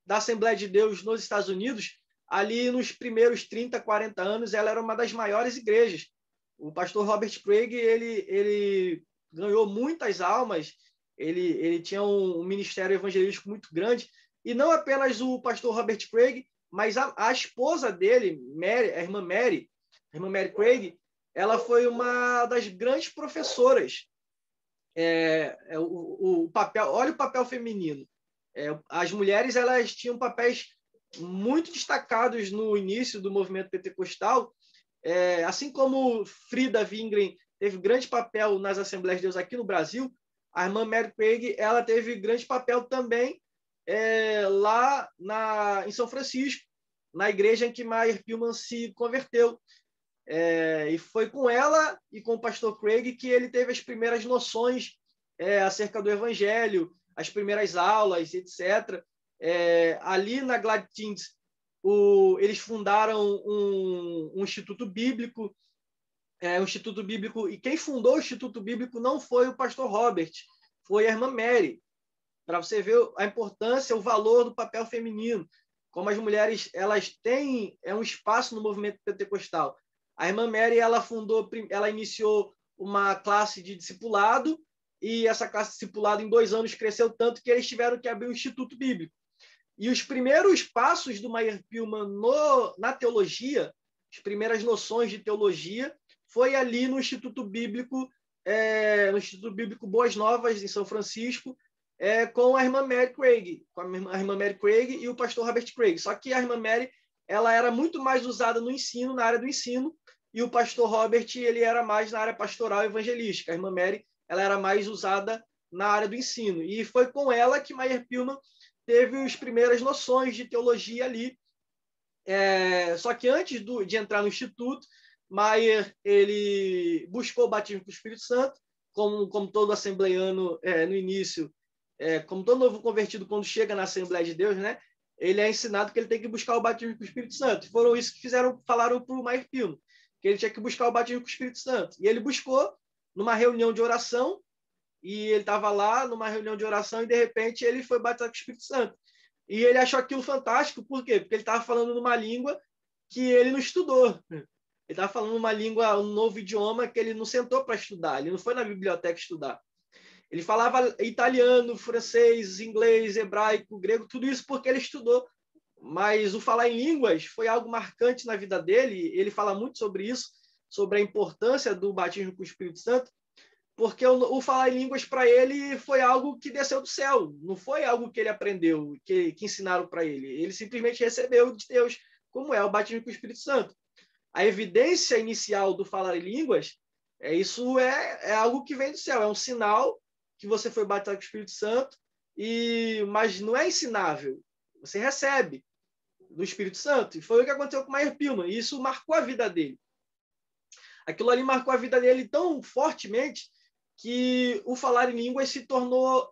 da Assembleia de Deus nos Estados Unidos. Ali nos primeiros 30, 40 anos, ela era uma das maiores igrejas. O pastor Robert Craig, ele ganhou muitas almas, ele tinha um ministério evangelístico muito grande, e não apenas o pastor Robert Craig, mas a esposa dele, Mary, a irmã Mary Craig, ela foi uma das grandes professoras. O papel, olha o papel feminino. As mulheres, elas tinham papéis muito destacados no início do movimento pentecostal, assim como Frida Wingren teve grande papel nas Assembleias de Deus aqui no Brasil, a irmã Mary Craig, ela teve grande papel também lá em São Francisco, na igreja em que Meyer Pillman se converteu. E foi com ela e com o pastor Craig que ele teve as primeiras noções acerca do evangelho, as primeiras aulas, etc. Ali na Glad Teens, eles fundaram um instituto bíblico, e quem fundou o Instituto Bíblico não foi o pastor Robert, foi a irmã Mary, para você ver a importância, o valor do papel feminino, como as mulheres elas têm um espaço no movimento pentecostal. A irmã Mary, ela iniciou uma classe de discipulado, e essa classe de discipulado em 2 anos cresceu tanto que eles tiveram que abrir um Instituto Bíblico. E os primeiros passos do Meyer Pillman na teologia, as primeiras noções de teologia, foi ali no Instituto Bíblico Boas Novas, em São Francisco, com a irmã Mary Craig, e o pastor Robert Craig. Só que a irmã Mary, ela era muito mais usada no ensino, na área do ensino, e o pastor Robert, ele era mais na área pastoral evangelística. A irmã Mary, ela era mais usada na área do ensino. E foi com ela que Meyer Pillman teve as primeiras noções de teologia ali. Só que antes de entrar no instituto, Meyer, ele buscou o batismo com o Espírito Santo, como todo assembleiano no início, como todo novo convertido, quando chega na Assembleia de Deus, né, ele é ensinado que ele tem que buscar o batismo com o Espírito Santo. E foram isso que falaram para o Meyer Pillman, que ele tinha que buscar o batismo com o Espírito Santo. E ele buscou numa reunião de oração, e ele estava lá numa reunião de oração, e de repente ele foi batizado com o Espírito Santo. E ele achou aquilo fantástico, por quê? Porque ele estava falando numa língua que ele não estudou. Ele estava falando uma língua, um novo idioma que ele não sentou para estudar, ele não foi na biblioteca estudar. Ele falava italiano, francês, inglês, hebraico, grego, tudo isso porque ele estudou. Mas o falar em línguas foi algo marcante na vida dele. Ele fala muito sobre isso, sobre a importância do batismo com o Espírito Santo, porque o falar em línguas para ele foi algo que desceu do céu, não foi algo que ele aprendeu, que ensinaram para ele. Ele simplesmente recebeu de Deus, como é o batismo com o Espírito Santo. A evidência inicial do falar em línguas, isso é algo que vem do céu, é um sinal que você foi batizado com o Espírito Santo, mas não é ensinável, você recebe do Espírito Santo. E foi o que aconteceu com o Meyer Pillman, e isso marcou a vida dele. Aquilo ali marcou a vida dele tão fortemente que o falar em línguas se tornou,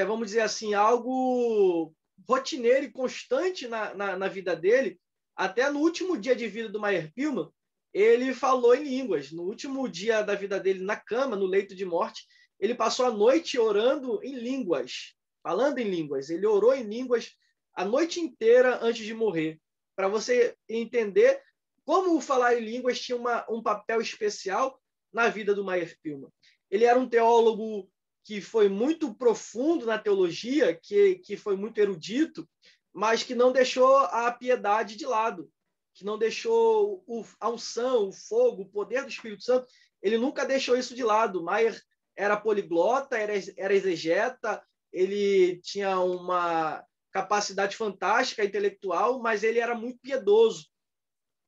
vamos dizer assim, algo rotineiro e constante na vida dele. Até no último dia de vida do Meyer Pillman, ele falou em línguas. No último dia da vida dele, na cama, no leito de morte, ele passou a noite orando em línguas, falando em línguas. Ele orou em línguas a noite inteira antes de morrer, para você entender como o falar em línguas tinha um papel especial na vida do Meyer Pillman. Ele era um teólogo que foi muito profundo na teologia, que foi muito erudito, mas que não deixou a piedade de lado, que não deixou a unção, o fogo, o poder do Espírito Santo. Ele nunca deixou isso de lado. Meyer era poliglota, era exegeta, ele tinha uma capacidade fantástica intelectual, mas ele era muito piedoso.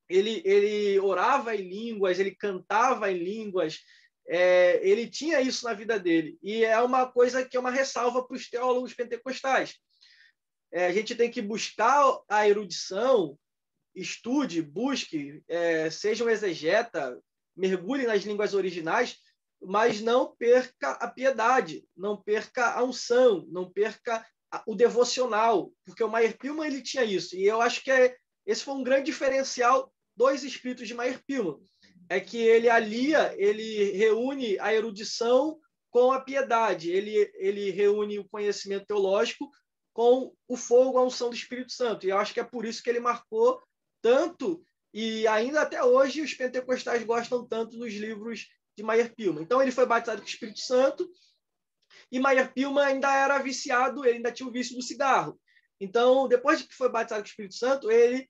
Ele orava em línguas, ele cantava em línguas, ele tinha isso na vida dele. E é uma coisa que é uma ressalva para os teólogos pentecostais. A gente tem que buscar a erudição, estude, busque, seja um exegeta, mergulhe nas línguas originais, mas não perca a piedade, não perca a unção, não perca o devocional, porque o Meyer Pillman ele tinha isso. E eu acho que esse foi um grande diferencial dos escritos de Meyer Pillman, é que ele reúne a erudição com a piedade, ele reúne o conhecimento teológico com o fogo, a unção do Espírito Santo. E eu acho que é por isso que ele marcou tanto e ainda até hoje os pentecostais gostam tanto dos livros de Meyer Pillman. Então ele foi batizado com o Espírito Santo, e Meyer Pillman ainda era viciado, ele ainda tinha o vício do cigarro. Então, depois que foi batizado com o Espírito Santo, ele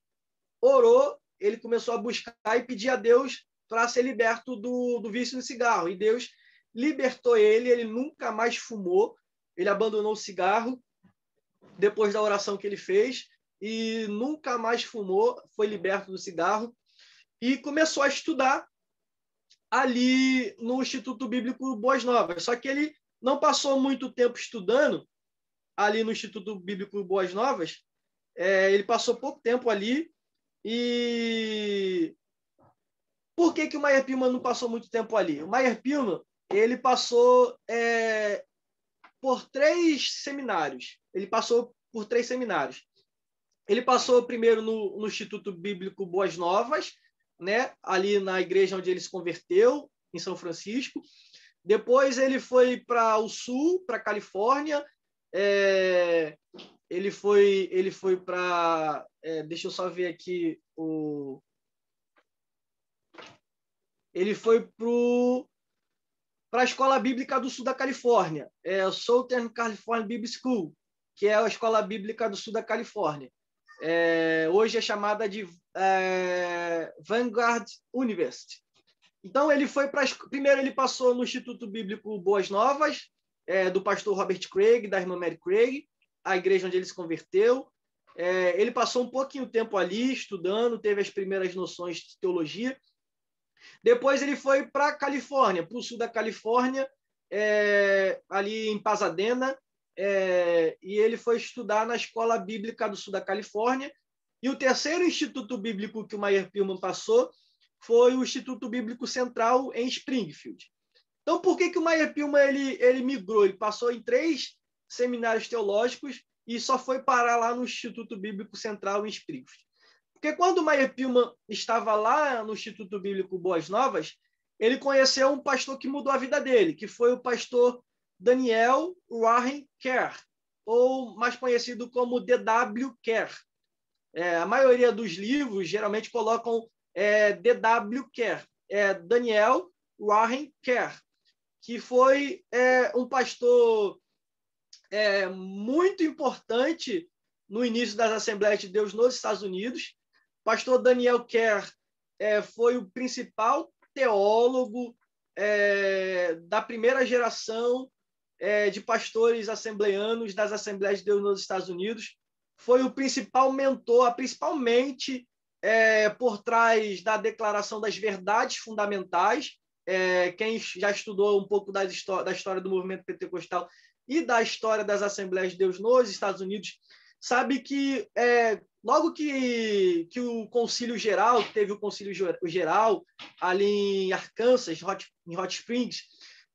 orou, ele começou a buscar e pedir a Deus para ser liberto do vício do cigarro. E Deus libertou ele, ele nunca mais fumou, ele abandonou o cigarro depois da oração que ele fez e nunca mais fumou, foi liberto do cigarro e começou a estudar ali no Instituto Bíblico Boas Novas. Só que ele não passou muito tempo estudando ali no Instituto Bíblico Boas Novas, ele passou pouco tempo ali. E por que o Meyer Pillman não passou muito tempo ali? O Meyer Pillman, ele passou por 3 seminários. Ele passou por 3 seminários. Ele passou primeiro no Instituto Bíblico Boas Novas, né? Ali na igreja onde ele se converteu, em São Francisco. Depois ele foi para o sul, para a Califórnia. Ele foi para... deixa eu só ver aqui. Ele foi para a Escola Bíblica do Sul da Califórnia, Southern California Bible School, que é a Escola Bíblica do Sul da Califórnia. Hoje é chamada de Vanguard University. Então, ele foi para... Primeiro, ele passou no Instituto Bíblico Boas Novas, do pastor Robert Craig, da irmã Mary Craig, a igreja onde ele se converteu. Ele passou um pouquinho tempo ali, estudando, teve as primeiras noções de teologia. Depois ele foi para a Califórnia, para o sul da Califórnia, ali em Pasadena, e ele foi estudar na Escola Bíblica do Sul da Califórnia. E o terceiro instituto bíblico que o Meyer Pillman passou foi o Instituto Bíblico Central em Springfield. Então, por que o Meyer Pillman ele migrou? Ele passou em 3 seminários teológicos e só foi parar lá no Instituto Bíblico Central em Springfield. Porque quando o Meyer Pillman estava lá no Instituto Bíblico Boas Novas, ele conheceu um pastor que mudou a vida dele, que foi o pastor Daniel Warren Kerr, ou mais conhecido como D.W. Kerr. A maioria dos livros geralmente colocam D.W. Kerr, Daniel Warren Kerr, que foi um pastor muito importante no início das Assembleias de Deus nos Estados Unidos. Pastor Daniel Kerr foi o principal teólogo da primeira geração de pastores assembleanos das Assembleias de Deus nos Estados Unidos. Foi o principal mentor, principalmente por trás da Declaração das Verdades Fundamentais. Quem já estudou um pouco da história do movimento pentecostal e da história das Assembleias de Deus nos Estados Unidos sabe que logo que o Concílio Geral, teve o Concílio Geral ali em Arkansas, em Hot Springs,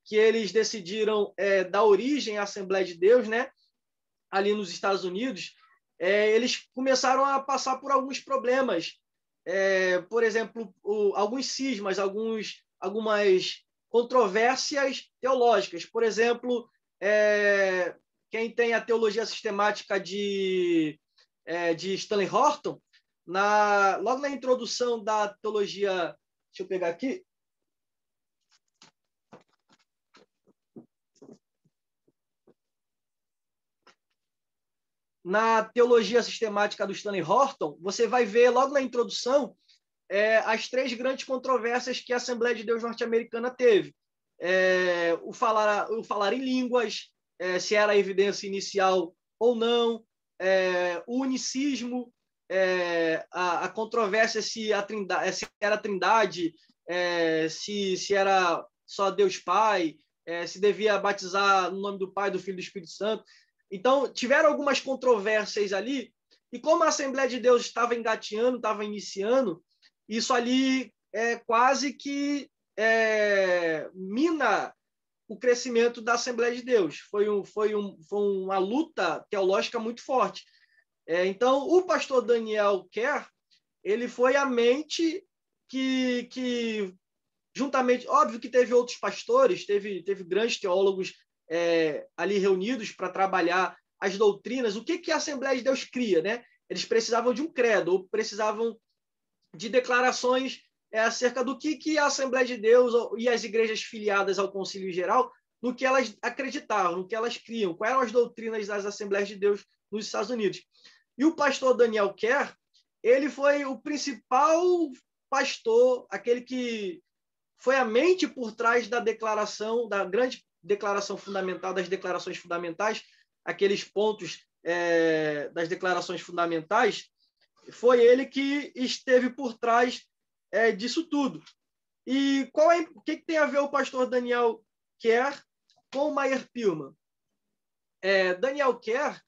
que eles decidiram dar origem à Assembleia de Deus, né, ali nos Estados Unidos, eles começaram a passar por alguns problemas. Por exemplo, alguns cismas, algumas controvérsias teológicas. Por exemplo, quem tem a teologia sistemática de Stanley Horton, logo na introdução da teologia, deixa eu pegar aqui, na teologia sistemática do Stanley Horton, você vai ver logo na introdução as 3 grandes controvérsias que a Assembleia de Deus norte-americana teve. O falar em línguas, se era a evidência inicial ou não, o unicismo, a controvérsia se era a Trindade, se era só Deus Pai, se devia batizar no nome do Pai, do Filho e do Espírito Santo. Então, tiveram algumas controvérsias ali, e como a Assembleia de Deus estava engateando, estava iniciando, isso ali quase que mina o crescimento da Assembleia de Deus. Foi uma luta teológica muito forte. Então, o pastor Daniel Kerr, ele foi a mente que juntamente, óbvio que teve outros pastores, teve grandes teólogos ali reunidos para trabalhar as doutrinas. O que a Assembleia de Deus cria, né? Eles precisavam de um credo, ou precisavam de declarações acerca do que a Assembleia de Deus e as igrejas filiadas ao Concílio Geral, no que elas acreditavam, no que elas criam, quais eram as doutrinas das Assembleias de Deus nos Estados Unidos. E o pastor Daniel Kerr, ele foi o principal pastor, aquele que foi a mente por trás da declaração, da grande declaração fundamental, das declarações fundamentais, aqueles pontos das declarações fundamentais, foi ele que esteve por trás disso tudo. E o que tem a ver o pastor Daniel Kerr com o Meyer Pillman? Daniel Kerr,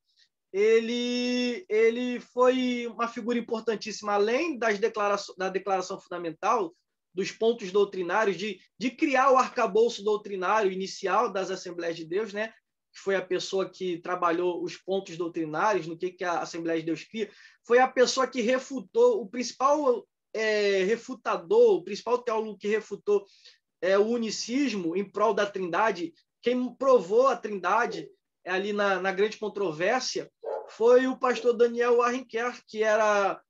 ele foi uma figura importantíssima, além da declaração fundamental, dos pontos doutrinários, de criar o arcabouço doutrinário inicial das Assembleias de Deus, né? Que foi a pessoa que trabalhou os pontos doutrinários, no que a Assembleia de Deus cria, foi a pessoa que refutou, o principal refutador, o principal teólogo que refutou o unicismo em prol da Trindade, quem provou a Trindade ali na grande controvérsia, foi o pastor Daniel Warren Kerr, que era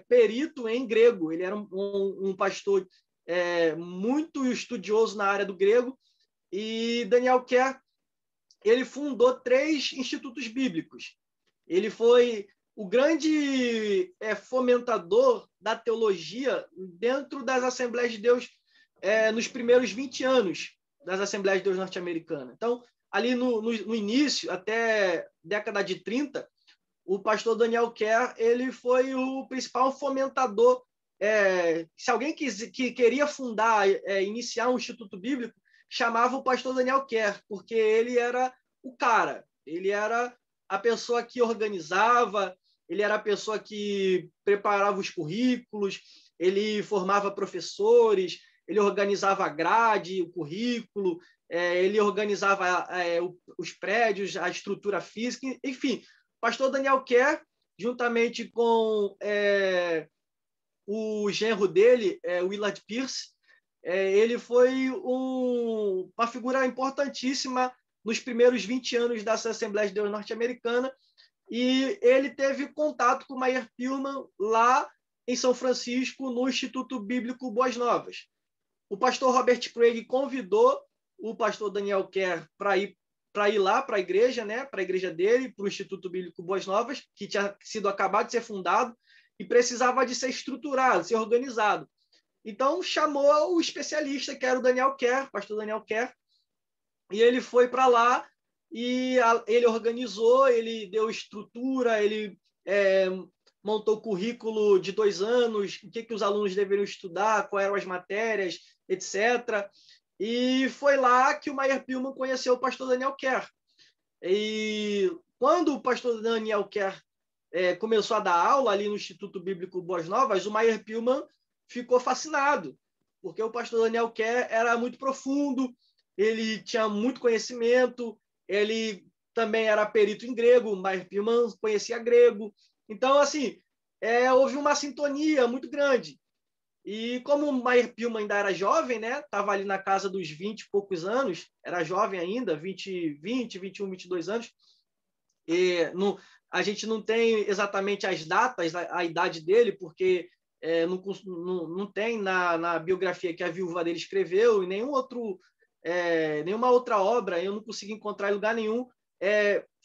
perito em grego. Ele era um pastor muito estudioso na área do grego, e Daniel Kerr, ele fundou 3 institutos bíblicos. Ele foi o grande fomentador da teologia dentro das Assembleias de Deus nos primeiros 20 anos das Assembleias de Deus norte-americanas. Então, ali no início, até década de 30, o pastor Daniel Kerr, ele foi o principal fomentador. Se alguém que queria fundar, iniciar um instituto bíblico, chamava o pastor Daniel Kerr, porque ele era o cara, ele era a pessoa que organizava, ele era a pessoa que preparava os currículos, ele formava professores, ele organizava a grade, o currículo, ele organizava os prédios, a estrutura física, enfim. O pastor Daniel Kerr, juntamente com o genro dele, Willard Pierce, ele foi uma figura importantíssima nos primeiros 20 anos dessa Assembleia de Deus norte-americana, e ele teve contato com o Meyer Pillman lá em São Francisco, no Instituto Bíblico Boas Novas. O pastor Robert Craig convidou o pastor Daniel Kerr para ir lá para a igreja, né, para a igreja dele, para o Instituto Bíblico Boas Novas, que tinha sido acabado de ser fundado e precisava de ser estruturado, ser organizado. Então, chamou o especialista, que era o Daniel Kerr, pastor Daniel Kerr, e ele foi para lá e ele organizou, ele deu estrutura, ele montou o currículo de 2 anos, o que os alunos deveriam estudar, quais eram as matérias, etc. E foi lá que o Meyer Pillman conheceu o pastor Daniel Kerr. E quando o pastor Daniel Kerr começou a dar aula ali no Instituto Bíblico Boas Novas, o Meyer Pillman ficou fascinado, porque o pastor Daniel Kerr era muito profundo, ele tinha muito conhecimento, ele também era perito em grego, o Meyer Pillman conhecia grego. Então, assim, houve uma sintonia muito grande. E como o Meyer Pillman ainda era jovem, né? Estava ali na casa dos 20 e poucos anos, era jovem ainda, 20, 21, 22 anos. A gente não tem exatamente as datas, a idade dele, porque não tem na biografia que a viúva dele escreveu e nenhuma outra obra, eu não consegui encontrar em lugar nenhum.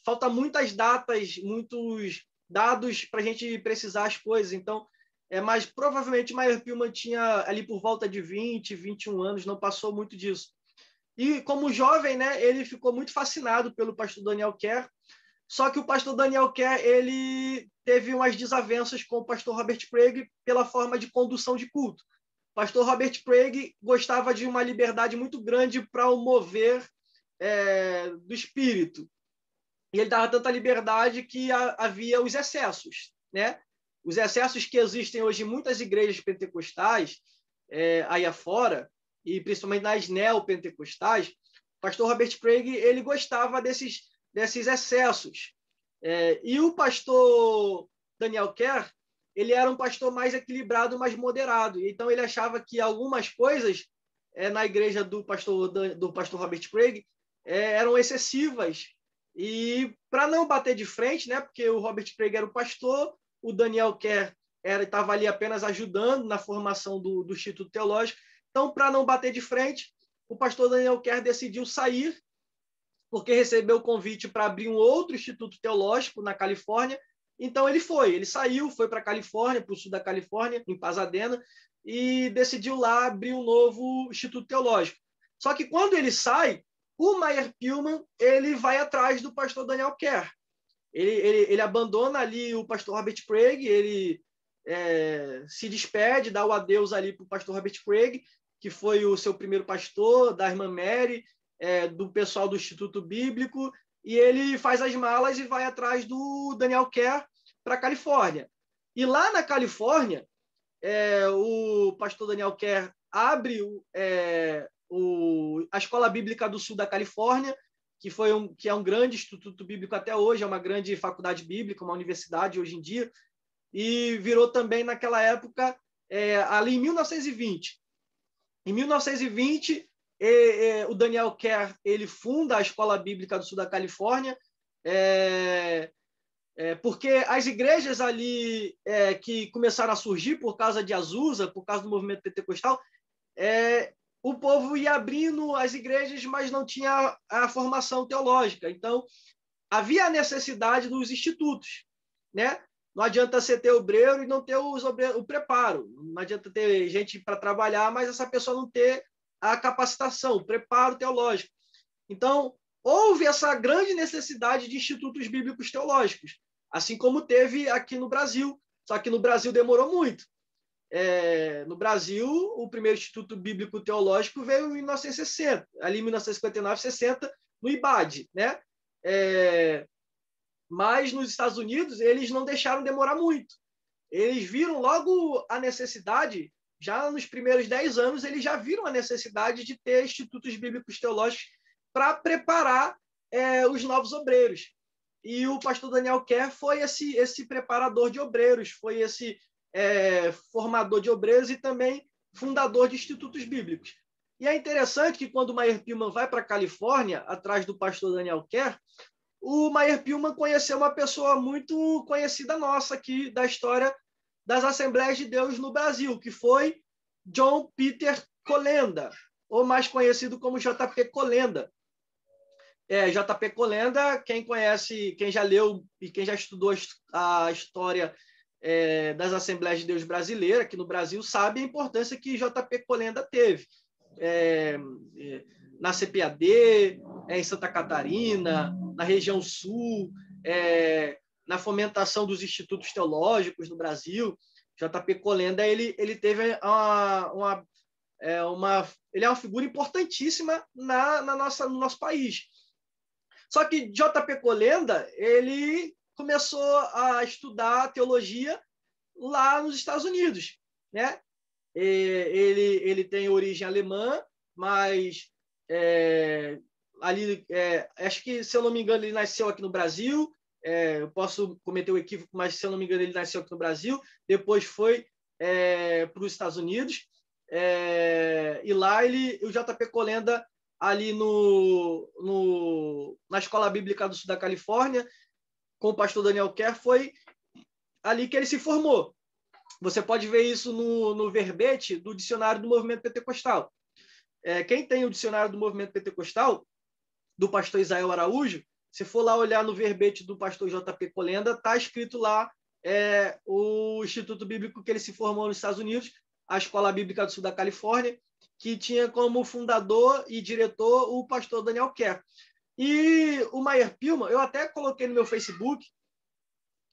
Falta muitas datas, muitos dados para a gente precisar as coisas. Então, mas provavelmente Meyer Pillman tinha ali por volta de 20, 21 anos, não passou muito disso. E como jovem, né, ele ficou muito fascinado pelo pastor Daniel Kerr. Só que o pastor Daniel Kerr, ele teve umas desavenças com o pastor Robert Craig pela forma de condução de culto. O pastor Robert Craig gostava de uma liberdade muito grande para o mover do espírito. E ele dava tanta liberdade que havia os excessos, né? Os excessos que existem hoje em muitas igrejas pentecostais, aí afora, e principalmente nas neopentecostais, o pastor Robert Craig, ele gostava desses excessos. E o pastor Daniel Kerr, ele era um pastor mais equilibrado, mais moderado. Então, ele achava que algumas coisas na igreja do pastor Robert Craig eram excessivas. E para não bater de frente, né, porque o Robert Craig era o pastor, o Daniel Kerr estava ali apenas ajudando na formação do Instituto Teológico. Então, para não bater de frente, o pastor Daniel Kerr decidiu sair, porque recebeu o convite para abrir um outro Instituto Teológico na Califórnia. Então, ele saiu, foi para a Califórnia, para o sul da Califórnia, em Pasadena, e decidiu lá abrir um novo Instituto Teológico. Só que quando ele sai, o Meyer Pillman, ele vai atrás do pastor Daniel Kerr. Ele abandona ali o pastor Robert Craig, ele se despede, dá o adeus ali para o pastor Robert Craig, que foi o seu primeiro pastor, da irmã Mary, do pessoal do Instituto Bíblico, e ele faz as malas e vai atrás do Daniel Kerr para a Califórnia. E lá na Califórnia, o pastor Daniel Kerr abre a Escola Bíblica do Sul da Califórnia, que é um grande instituto bíblico até hoje, é uma grande faculdade bíblica, uma universidade hoje em dia, e virou também naquela época, ali em 1920. Em 1920, o Daniel Kerr ele funda a Escola Bíblica do Sul da Califórnia, porque as igrejas ali que começaram a surgir por causa de Azusa, por causa do movimento pentecostal, o povo ia abrindo as igrejas, mas não tinha a formação teológica. Então, havia a necessidade dos institutos, né? Não adianta você ter obreiro e não ter o preparo. Não adianta ter gente para trabalhar, mas essa pessoa não ter a capacitação, o preparo teológico. Então, houve essa grande necessidade de institutos bíblicos teológicos, assim como teve aqui no Brasil. Só que no Brasil demorou muito. No Brasil, o primeiro Instituto Bíblico Teológico veio em 1960, ali em 1959, 60, no IBAD, né? Mas nos Estados Unidos, eles não deixaram demorar muito. Eles viram logo a necessidade, já nos primeiros 10 anos, eles já viram a necessidade de ter institutos bíblicos teológicos para preparar os novos obreiros. E o pastor Daniel Kerr foi esse preparador de obreiros, foi esse formador de obreiros e também fundador de institutos bíblicos. E é interessante que quando o Meyer Pillman vai para a Califórnia, atrás do pastor Daniel Kerr, o Meyer Pillman conheceu uma pessoa muito conhecida nossa aqui da história das Assembleias de Deus no Brasil, que foi John Peter Colenda, ou mais conhecido como J.P. Colenda. J.P. Colenda, quem conhece, quem já leu e quem já estudou a história das Assembleias de Deus brasileiras aqui no Brasil, sabe a importância que J.P. Colenda teve na CPAD, em Santa Catarina, na região sul, na fomentação dos institutos teológicos no Brasil. J.P. Colenda ele teve ele é uma figura importantíssima no nosso país. Só que J.P. Colenda ele começou a estudar teologia lá nos Estados Unidos, né? Ele tem origem alemã, mas ali, acho que, se eu não me engano, ele nasceu aqui no Brasil. Eu posso cometer um equívoco, mas, se eu não me engano, ele nasceu aqui no Brasil. Depois foi para os Estados Unidos. E lá o J.P. Colenda, ali na Escola Bíblica do Sul da Califórnia, com o pastor Daniel Kerr, foi ali que ele se formou. Você pode ver isso no verbete do Dicionário do Movimento Pentecostal. Quem tem o Dicionário do Movimento Pentecostal, do pastor Israel Araújo, se for lá olhar no verbete do pastor J.P. Colenda, está escrito lá o Instituto Bíblico que ele se formou nos Estados Unidos, a Escola Bíblica do Sul da Califórnia, que tinha como fundador e diretor o pastor Daniel Kerr. E o Meyer Pillman, eu até coloquei no meu Facebook,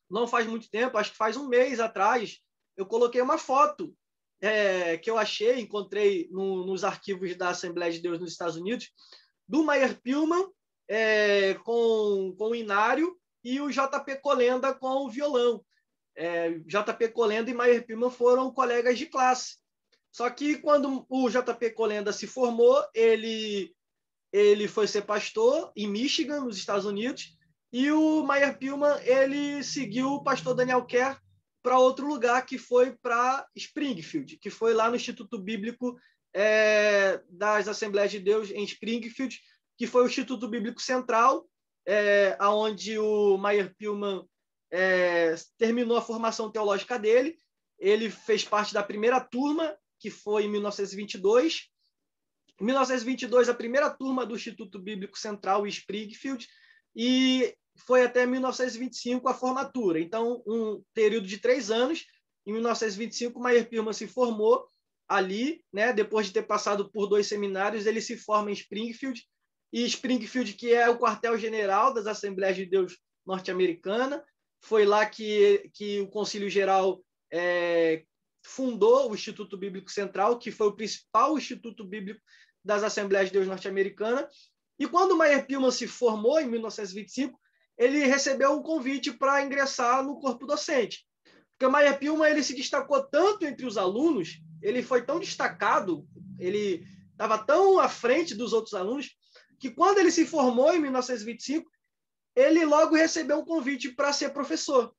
não faz muito tempo, acho que faz um mês atrás, eu coloquei uma foto que eu encontrei nos arquivos da Assembleia de Deus nos Estados Unidos, do Meyer Pillman com o Inário e o J.P. Colenda com o violão. J.P. Colenda e Meyer Pillman foram colegas de classe. Só que quando o J.P. Colenda se formou, ele foi ser pastor em Michigan, nos Estados Unidos, e o Meyer Pillman ele seguiu o pastor Daniel Kerr para outro lugar, que foi para Springfield, que foi lá no Instituto Bíblico das Assembleias de Deus em Springfield, que foi o Instituto Bíblico Central, onde o Meyer Pillman terminou a formação teológica dele, ele fez parte da primeira turma, que foi em 1922. Em 1922, a primeira turma do Instituto Bíblico Central em Springfield, e foi até 1925 a formatura. Então, um período de 3 anos. Em 1925, Meyer Pearman se formou ali, né? Depois de ter passado por 2 seminários, ele se forma em Springfield, e Springfield, que é o quartel-general das Assembleias de Deus norte-americana. Foi lá que o Concílio Geral fundou o Instituto Bíblico Central, que foi o principal instituto bíblico das Assembleias de Deus norte-americana. E quando Meyer Pearman se formou, em 1925, ele recebeu um convite para ingressar no corpo docente. Porque o Meyer Pearman, ele se destacou tanto entre os alunos, ele foi tão destacado, ele estava tão à frente dos outros alunos, que quando ele se formou em 1925, ele logo recebeu um convite para ser professor.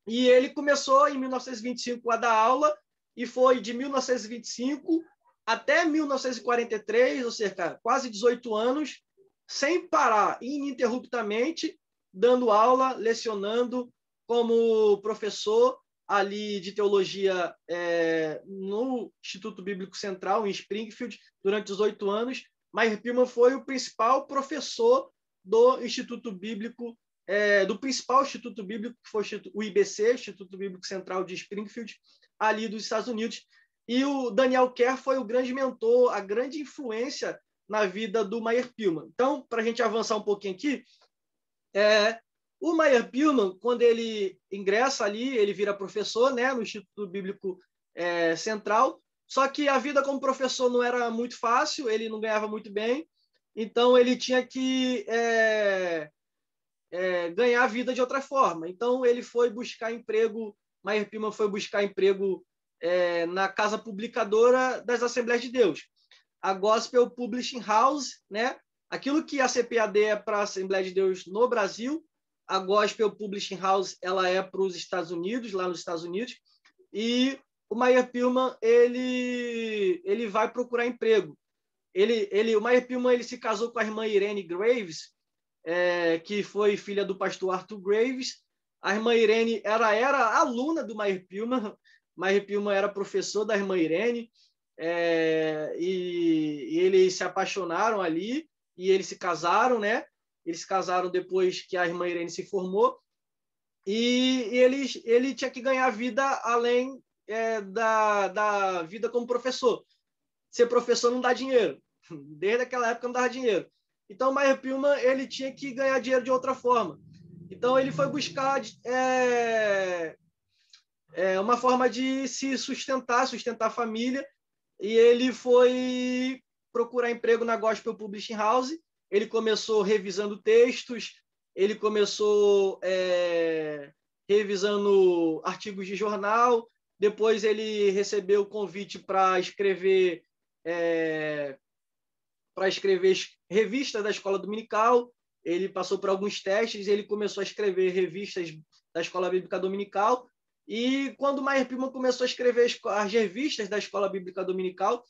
E ele começou em 1925 a dar aula, e foi de 1925 até 1943, ou seja, quase 18 anos, sem parar, ininterruptamente, dando aula, lecionando como professor ali de teologia no Instituto Bíblico Central, em Springfield, durante 18 anos. Meyer Pearman foi o principal professor do Instituto Bíblico, do principal Instituto Bíblico, que foi o IBC, Instituto Bíblico Central de Springfield, ali dos Estados Unidos. E o Daniel Kerr foi o grande mentor, a grande influência na vida do Meyer Pearman. Então, para a gente avançar um pouquinho aqui, o Meyer Pearman, quando ele ingressa ali, ele vira professor, né, no Instituto Bíblico Central, só que a vida como professor não era muito fácil, ele não ganhava muito bem, então ele tinha que ganhar a vida de outra forma. Então ele foi buscar emprego, Meyer Pearman foi buscar emprego na casa publicadora das Assembleias de Deus, a Gospel Publishing House, né? Aquilo que a CPAD é para a Assembleia de Deus no Brasil, a Gospel Publishing House ela é para os Estados Unidos, lá nos Estados Unidos, e o Meyer Pearman ele vai procurar emprego. O Meyer Pearman ele se casou com a irmã Irene Graves, que foi filha do pastor Arthur Graves. A irmã Irene era aluna do Meyer Pearman. Meyer Pearman era professor da irmã Irene, e eles se apaixonaram ali e eles se casaram, né? Eles se casaram depois que a irmã Irene se formou, e ele tinha que ganhar vida além da vida como professor. Ser professor não dá dinheiro. Desde aquela época não dava dinheiro. Então, o Meyer Pearman ele tinha que ganhar dinheiro de outra forma. Então, ele foi buscar uma forma de se sustentar a família, e ele foi procurar emprego na Gospel Publishing House. Ele começou revisando textos, ele começou revisando artigos de jornal, depois ele recebeu o convite para escrever revistas da escola dominical. Ele passou por alguns testes, ele começou a escrever revistas da escola bíblica dominical, e quando Meyer Pearman começou a escrever as revistas da escola bíblica dominical,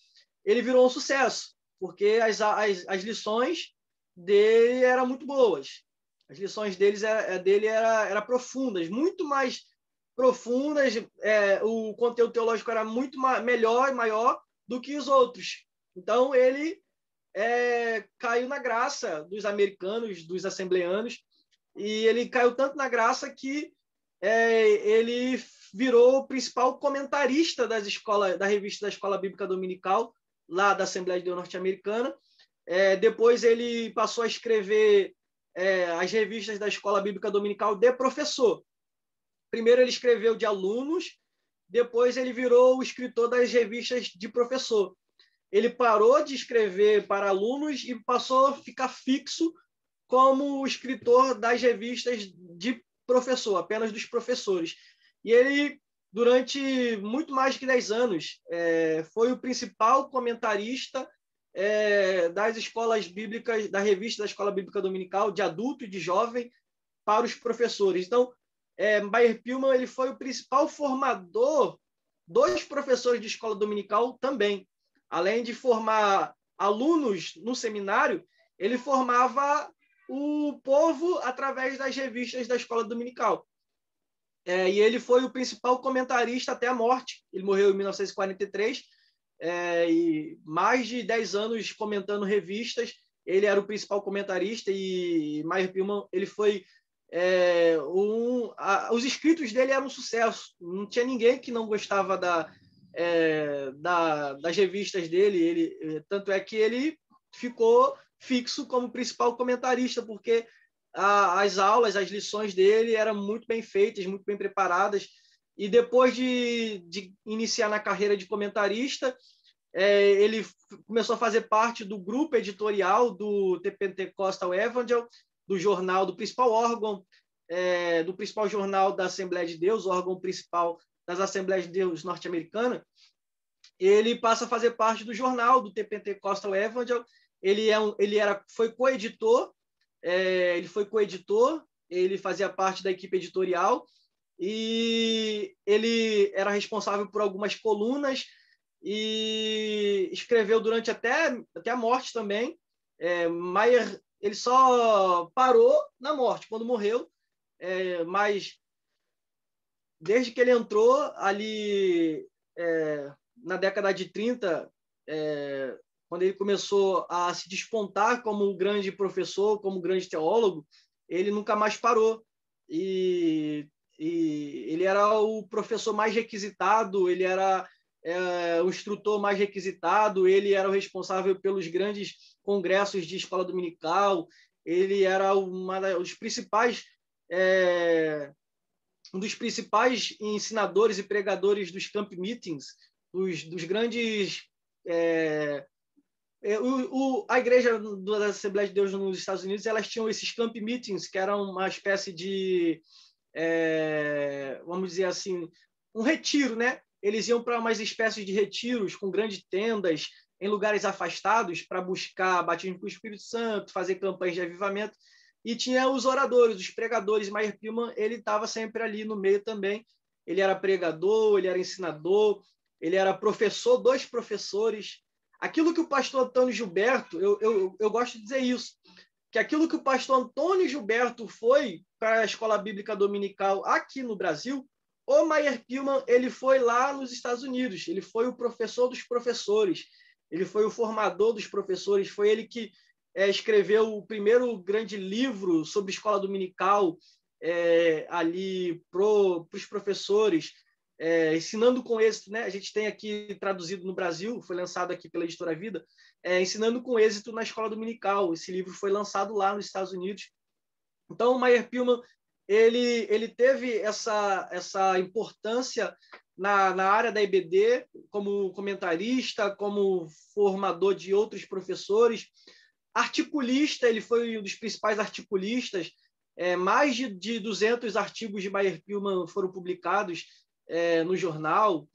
ele virou um sucesso, porque as lições dele eram muito boas. As lições dele eram profundas, muito mais profundas, o conteúdo teológico era muito melhor e maior do que os outros. Então, ele caiu na graça dos americanos, dos assembleanos, e ele caiu tanto na graça que ele virou o principal comentarista da revista da Escola Bíblica Dominical, lá da Assembleia de Deus norte-americana. Depois ele passou a escrever as revistas da Escola Bíblica Dominical de professor. Primeiro ele escreveu de alunos, depois ele virou o escritor das revistas de professor. Ele parou de escrever para alunos e passou a ficar fixo como escritor das revistas de professor, apenas dos professores. E ele, durante muito mais que 10 anos, foi o principal comentarista das escolas bíblicas, da revista da Escola Bíblica Dominical, de adulto e de jovem, para os professores. Então, Meyer Pearman ele foi o principal formador dos professores de escola dominical também. Além de formar alunos no seminário, ele formava o povo através das revistas da escola dominical. E ele foi o principal comentarista até a morte. Ele morreu em 1943, e mais de 10 anos comentando revistas. Ele era o principal comentarista e Meyer Pillman, ele foi os escritos dele eram um sucesso. Não tinha ninguém que não gostava das revistas dele. Tanto é que ele ficou fixo como principal comentarista, porque as aulas, as lições dele eram muito bem feitas, muito bem preparadas. E depois de iniciar na carreira de comentarista, ele começou a fazer parte do grupo editorial do The Pentecostal Evangel, do jornal, do principal órgão, do principal jornal da Assembleia de Deus, o órgão principal das Assembleias de Deus norte-americana. Ele passa a fazer parte do jornal do The Pentecostal Evangel. Foi coeditor, ele fazia parte da equipe editorial e ele era responsável por algumas colunas e escreveu durante até a morte também. Meyer, ele só parou na morte, quando morreu, mas desde que ele entrou ali na década de 30, quando ele começou a se despontar como um grande professor, como um grande teólogo, ele nunca mais parou. E ele era o professor mais requisitado, ele era o instrutor mais requisitado, ele era o responsável pelos grandes congressos de escola dominical, ele era um dos principais ensinadores e pregadores dos camp meetings, dos grandes... a igreja da Assembleia de Deus nos Estados Unidos, elas tinham esses camp meetings, que eram uma espécie de, vamos dizer assim, um retiro, né? Eles iam para umas espécies de retiros com grandes tendas em lugares afastados para buscar batismo com o Espírito Santo, fazer campanhas de avivamento. E tinha os oradores, os pregadores. Meyer Pillman, ele estava sempre ali no meio também. Ele era pregador, ele era ensinador, ele era professor dos professores. Aquilo que o pastor Antônio Gilberto, eu gosto de dizer isso, que aquilo que o pastor Antônio Gilberto foi para a Escola Bíblica Dominical aqui no Brasil, o Meyer Pillman, ele foi lá nos Estados Unidos, ele foi o professor dos professores, ele foi o formador dos professores, foi ele que escreveu o primeiro grande livro sobre escola dominical ali para os professores, ensinando com êxito, né? A gente tem aqui traduzido no Brasil, foi lançado aqui pela Editora Vida, ensinando com êxito na escola dominical. Esse livro foi lançado lá nos Estados Unidos. Então, o Meyer Pillman, ele teve essa importância na área da IBD, como comentarista, como formador de outros professores, articulista. Ele foi um dos principais articulistas. Mais de 200 artigos de Meyer Pillman foram publicados no jornal.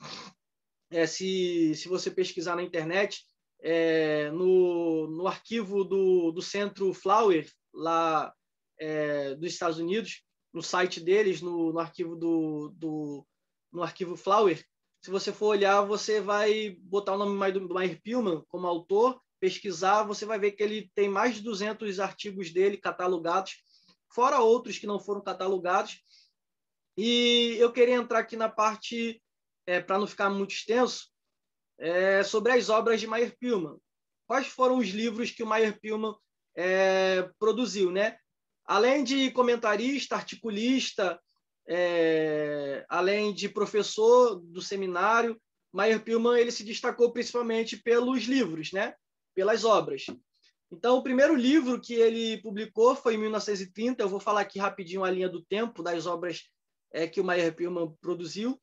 Se você pesquisar na internet, no arquivo do Centro Flower, lá dos Estados Unidos, no site deles, no arquivo no arquivo Flower, se você for olhar, você vai botar o nome do Meyer Pillman como autor, pesquisar, você vai ver que ele tem mais de 200 artigos dele catalogados, fora outros que não foram catalogados. E eu queria entrar aqui na parte, para não ficar muito extenso, sobre as obras de Meyer Pillman. Quais foram os livros que o Meyer Pillman produziu, né? Além de comentarista, articulista, além de professor do seminário, Meyer Pillman, ele se destacou principalmente pelos livros, né? Pelas obras. Então, o primeiro livro que ele publicou foi em 1930. Eu vou falar aqui rapidinho a linha do tempo das obras que o Meyer Pillman produziu.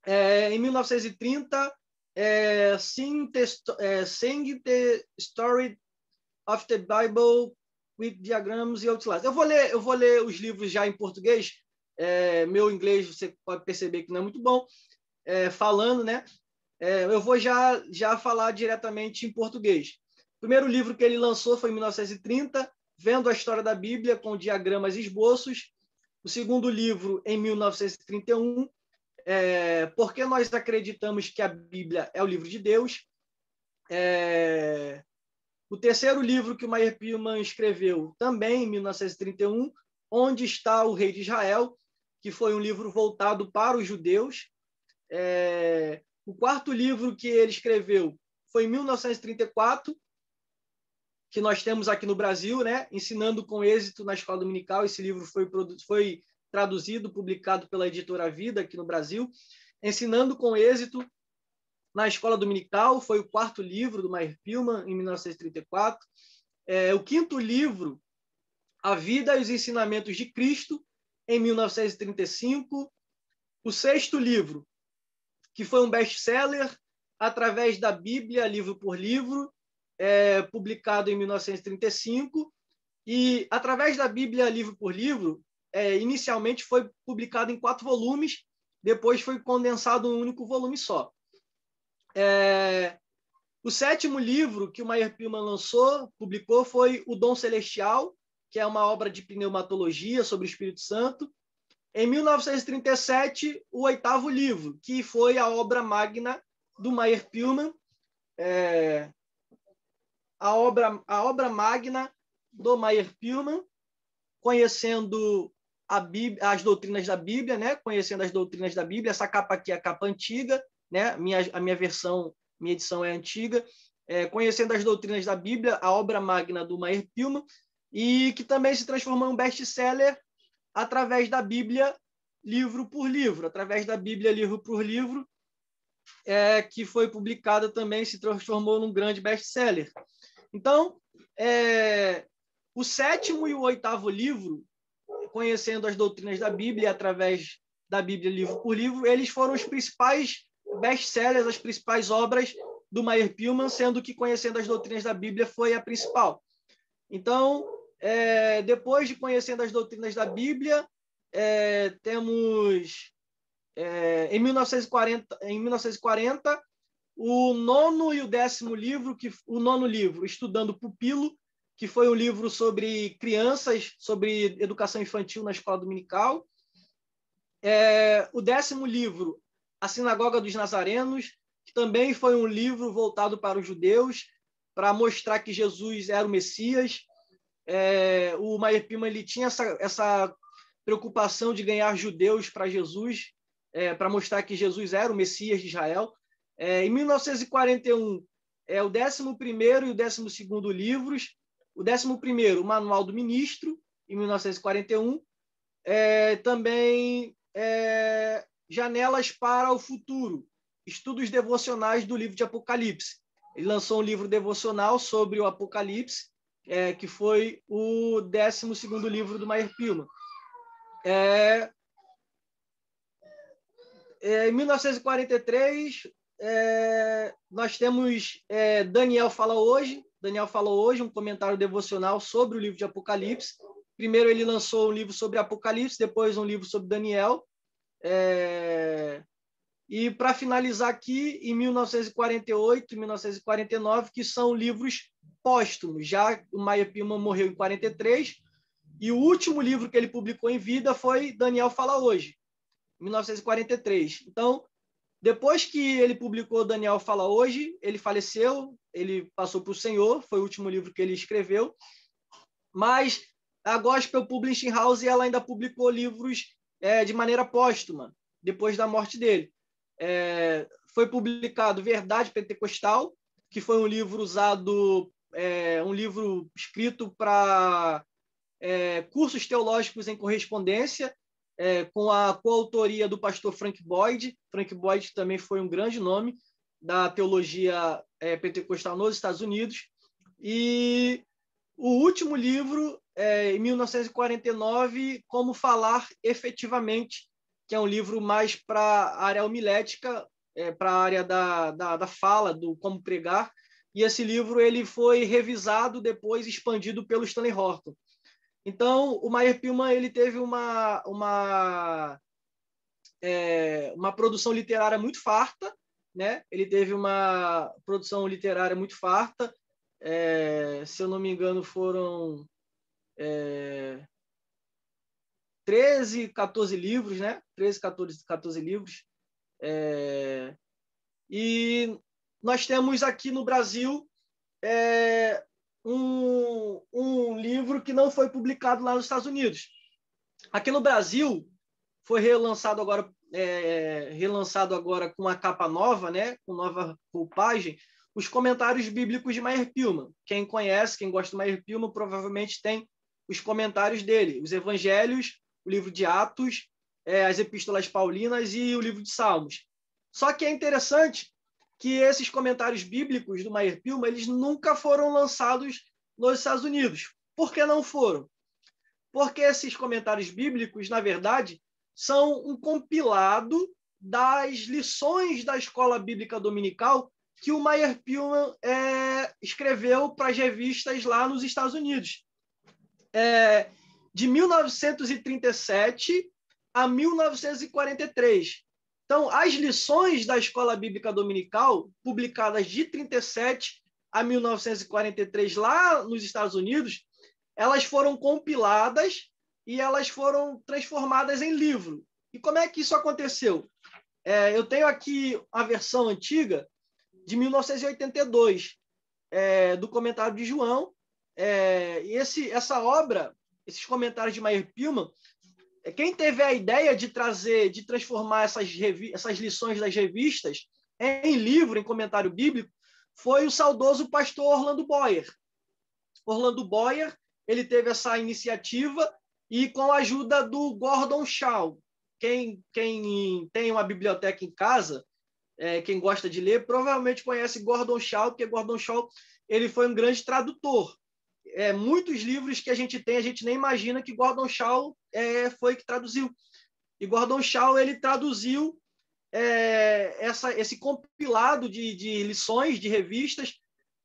Em 1930, Sing the Story of the Bible with Diagrams e Outlines. Eu vou ler os livros já em português. Meu inglês, você pode perceber que não é muito bom falando, né? Eu vou já falar diretamente em português. O primeiro livro que ele lançou foi em 1930, Vendo a História da Bíblia com Diagramas e Esboços. O segundo livro, em 1931, Por que nós acreditamos que a Bíblia é o livro de Deus. O terceiro livro que o Meyer Pillman escreveu, também em 1931, Onde está o Rei de Israel. que foi um livro voltado para os judeus. O quarto livro que ele escreveu foi em 1934, que nós temos aqui no Brasil, né? Ensinando com Êxito na Escola Dominical. Esse livro foi traduzido, publicado pela Editora Vida aqui no Brasil. Ensinando com Êxito na Escola Dominical foi o quarto livro do Meyer Pillman, em 1934. O quinto livro, A Vida e os Ensinamentos de Cristo, em 1935. O sexto livro, que foi um best-seller, Através da Bíblia, livro por livro, publicado em 1935. E Através da Bíblia, livro por livro, inicialmente foi publicado em 4 volumes, depois foi condensado em um único volume só. O sétimo livro que o Meyer Pillman publicou, foi O Dom Celestial, que é uma obra de pneumatologia sobre o Espírito Santo. Em 1937, o oitavo livro, que foi a obra magna do Meyer Pillman, a obra magna do Meyer Pillman, conhecendo as doutrinas da Bíblia, né? Conhecendo as doutrinas da Bíblia. Essa capa aqui é a capa antiga, né? A minha edição é antiga. Conhecendo as doutrinas da Bíblia, a obra magna do Meyer Pillman, e que também se transformou em um best-seller através da Bíblia, livro por livro. Através da Bíblia, livro por livro, que foi publicada também, se transformou num grande best-seller. Então, o sétimo e o oitavo livro, Conhecendo as Doutrinas da Bíblia, através da Bíblia, livro por livro, eles foram os principais best-sellers, as principais obras do Meyer Pillman, sendo que Conhecendo as Doutrinas da Bíblia foi a principal. Então, depois de Conhecendo as Doutrinas da Bíblia, temos, em 1940, o nono e o décimo livro, o nono livro, Estudando Pupilo, que foi um livro sobre crianças, sobre educação infantil na escola dominical. O décimo livro, A Sinagoga dos Nazarenos, que também foi um livro voltado para os judeus, para mostrar que Jesus era o Messias. O Meyer Pillman, ele tinha essa preocupação de ganhar judeus para Jesus, para mostrar que Jesus era o Messias de Israel. Em 1941, o 11º e o 12º livros. O 11º, o Manual do Ministro, em 1941. Também Janelas para o Futuro, Estudos Devocionais do Livro de Apocalipse. Ele lançou um livro devocional sobre o Apocalipse, que foi o 12º livro do Meyer Pillman. Em 1943, nós temos Daniel Fala Hoje. Daniel Fala Hoje, um comentário devocional sobre o livro de Apocalipse. Primeiro ele lançou um livro sobre Apocalipse, depois um livro sobre Daniel. E para finalizar aqui, em 1948 e 1949, que são livros póstumos. Já o Meyer Pillman morreu em 43, e o último livro que ele publicou em vida foi Daniel Fala Hoje, 1943. Então, depois que ele publicou Daniel Fala Hoje, ele faleceu, ele passou para o Senhor, foi o último livro que ele escreveu, mas a Gospel Publishing House, ela ainda publicou livros de maneira póstuma, depois da morte dele. Foi publicado Verdade Pentecostal, que foi um livro usado, um livro escrito para cursos teológicos em correspondência, com a coautoria do pastor Frank Boyd. Frank Boyd também foi um grande nome da teologia pentecostal nos Estados Unidos. E o último livro, em 1949, Como Falar Efetivamente, que é um livro mais para a área homilética, para a área da fala, do como pregar. E esse livro ele foi revisado, depois expandido pelo Stanley Horton. Então, o Meyer Pillman ele teve uma produção literária muito farta, né? Ele teve uma produção literária muito farta. Se eu não me engano, foram 13, 14 livros, né? 13, 14 livros. E nós temos aqui no Brasil um livro que não foi publicado lá nos Estados Unidos. Aqui no Brasil, foi relançado agora, com uma capa nova, né? Com nova roupagem, os comentários bíblicos de Meyer Pilman. Quem conhece, quem gosta do Meyer Pilman, provavelmente tem os comentários dele, os Evangelhos, o livro de Atos, as Epístolas Paulinas e o livro de Salmos. Só que é interessante que esses comentários bíblicos do Meyer Pilman, eles nunca foram lançados nos Estados Unidos. Por que não foram? Porque esses comentários bíblicos, na verdade, são um compilado das lições da Escola Bíblica Dominical que o Meyer Pilman escreveu para as revistas lá nos Estados Unidos. De 1937 a 1943. Então, as lições da Escola Bíblica Dominical, publicadas de 37 a 1943 lá nos Estados Unidos, elas foram compiladas e elas foram transformadas em livro. E como é que isso aconteceu? Eu tenho aqui a versão antiga de 1982, do comentário de João. Essa obra, esses comentários de Meyer Pilman, quem teve a ideia de transformar essas lições das revistas em livro, em comentário bíblico, foi o saudoso pastor Orlando Boyer. Orlando Boyer, ele teve essa iniciativa e com a ajuda do Gordon Shaw. Quem tem uma biblioteca em casa, quem gosta de ler, provavelmente conhece Gordon Shaw, porque Gordon Shaw ele foi um grande tradutor. Muitos livros que a gente tem, a gente nem imagina que Gordon Shaw foi que traduziu. E Gordon Shaw ele traduziu esse compilado de lições, de revistas,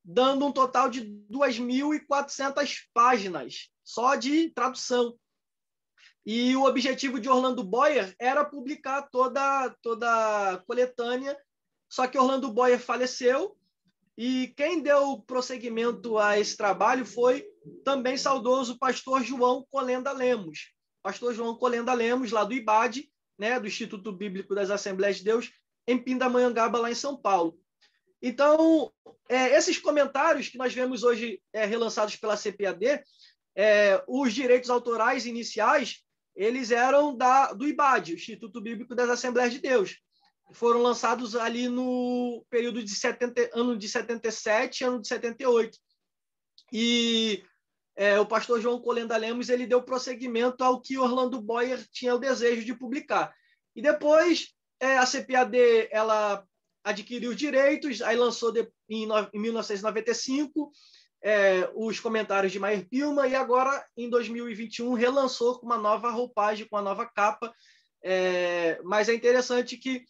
dando um total de 2.400 páginas só de tradução. E o objetivo de Orlando Boyer era publicar toda a coletânea, só que Orlando Boyer faleceu, e quem deu prosseguimento a esse trabalho foi também saudoso pastor João Colenda Lemos. Pastor João Colenda Lemos, lá do IBAD, né, do Instituto Bíblico das Assembleias de Deus, em Pindamonhangaba, lá em São Paulo. Então, esses comentários que nós vemos hoje relançados pela CPAD, os direitos autorais iniciais, eles eram do IBAD, o Instituto Bíblico das Assembleias de Deus. Foram lançados ali no período de ano de 77, ano de 78. E o pastor João Colenda Lemos ele deu prosseguimento ao que Orlando Boyer tinha o desejo de publicar. E depois a CPAD ela adquiriu os direitos, aí lançou em 1995 os comentários de Meyer Pilman, e agora, em 2021, relançou com uma nova roupagem, com uma nova capa. Mas é interessante que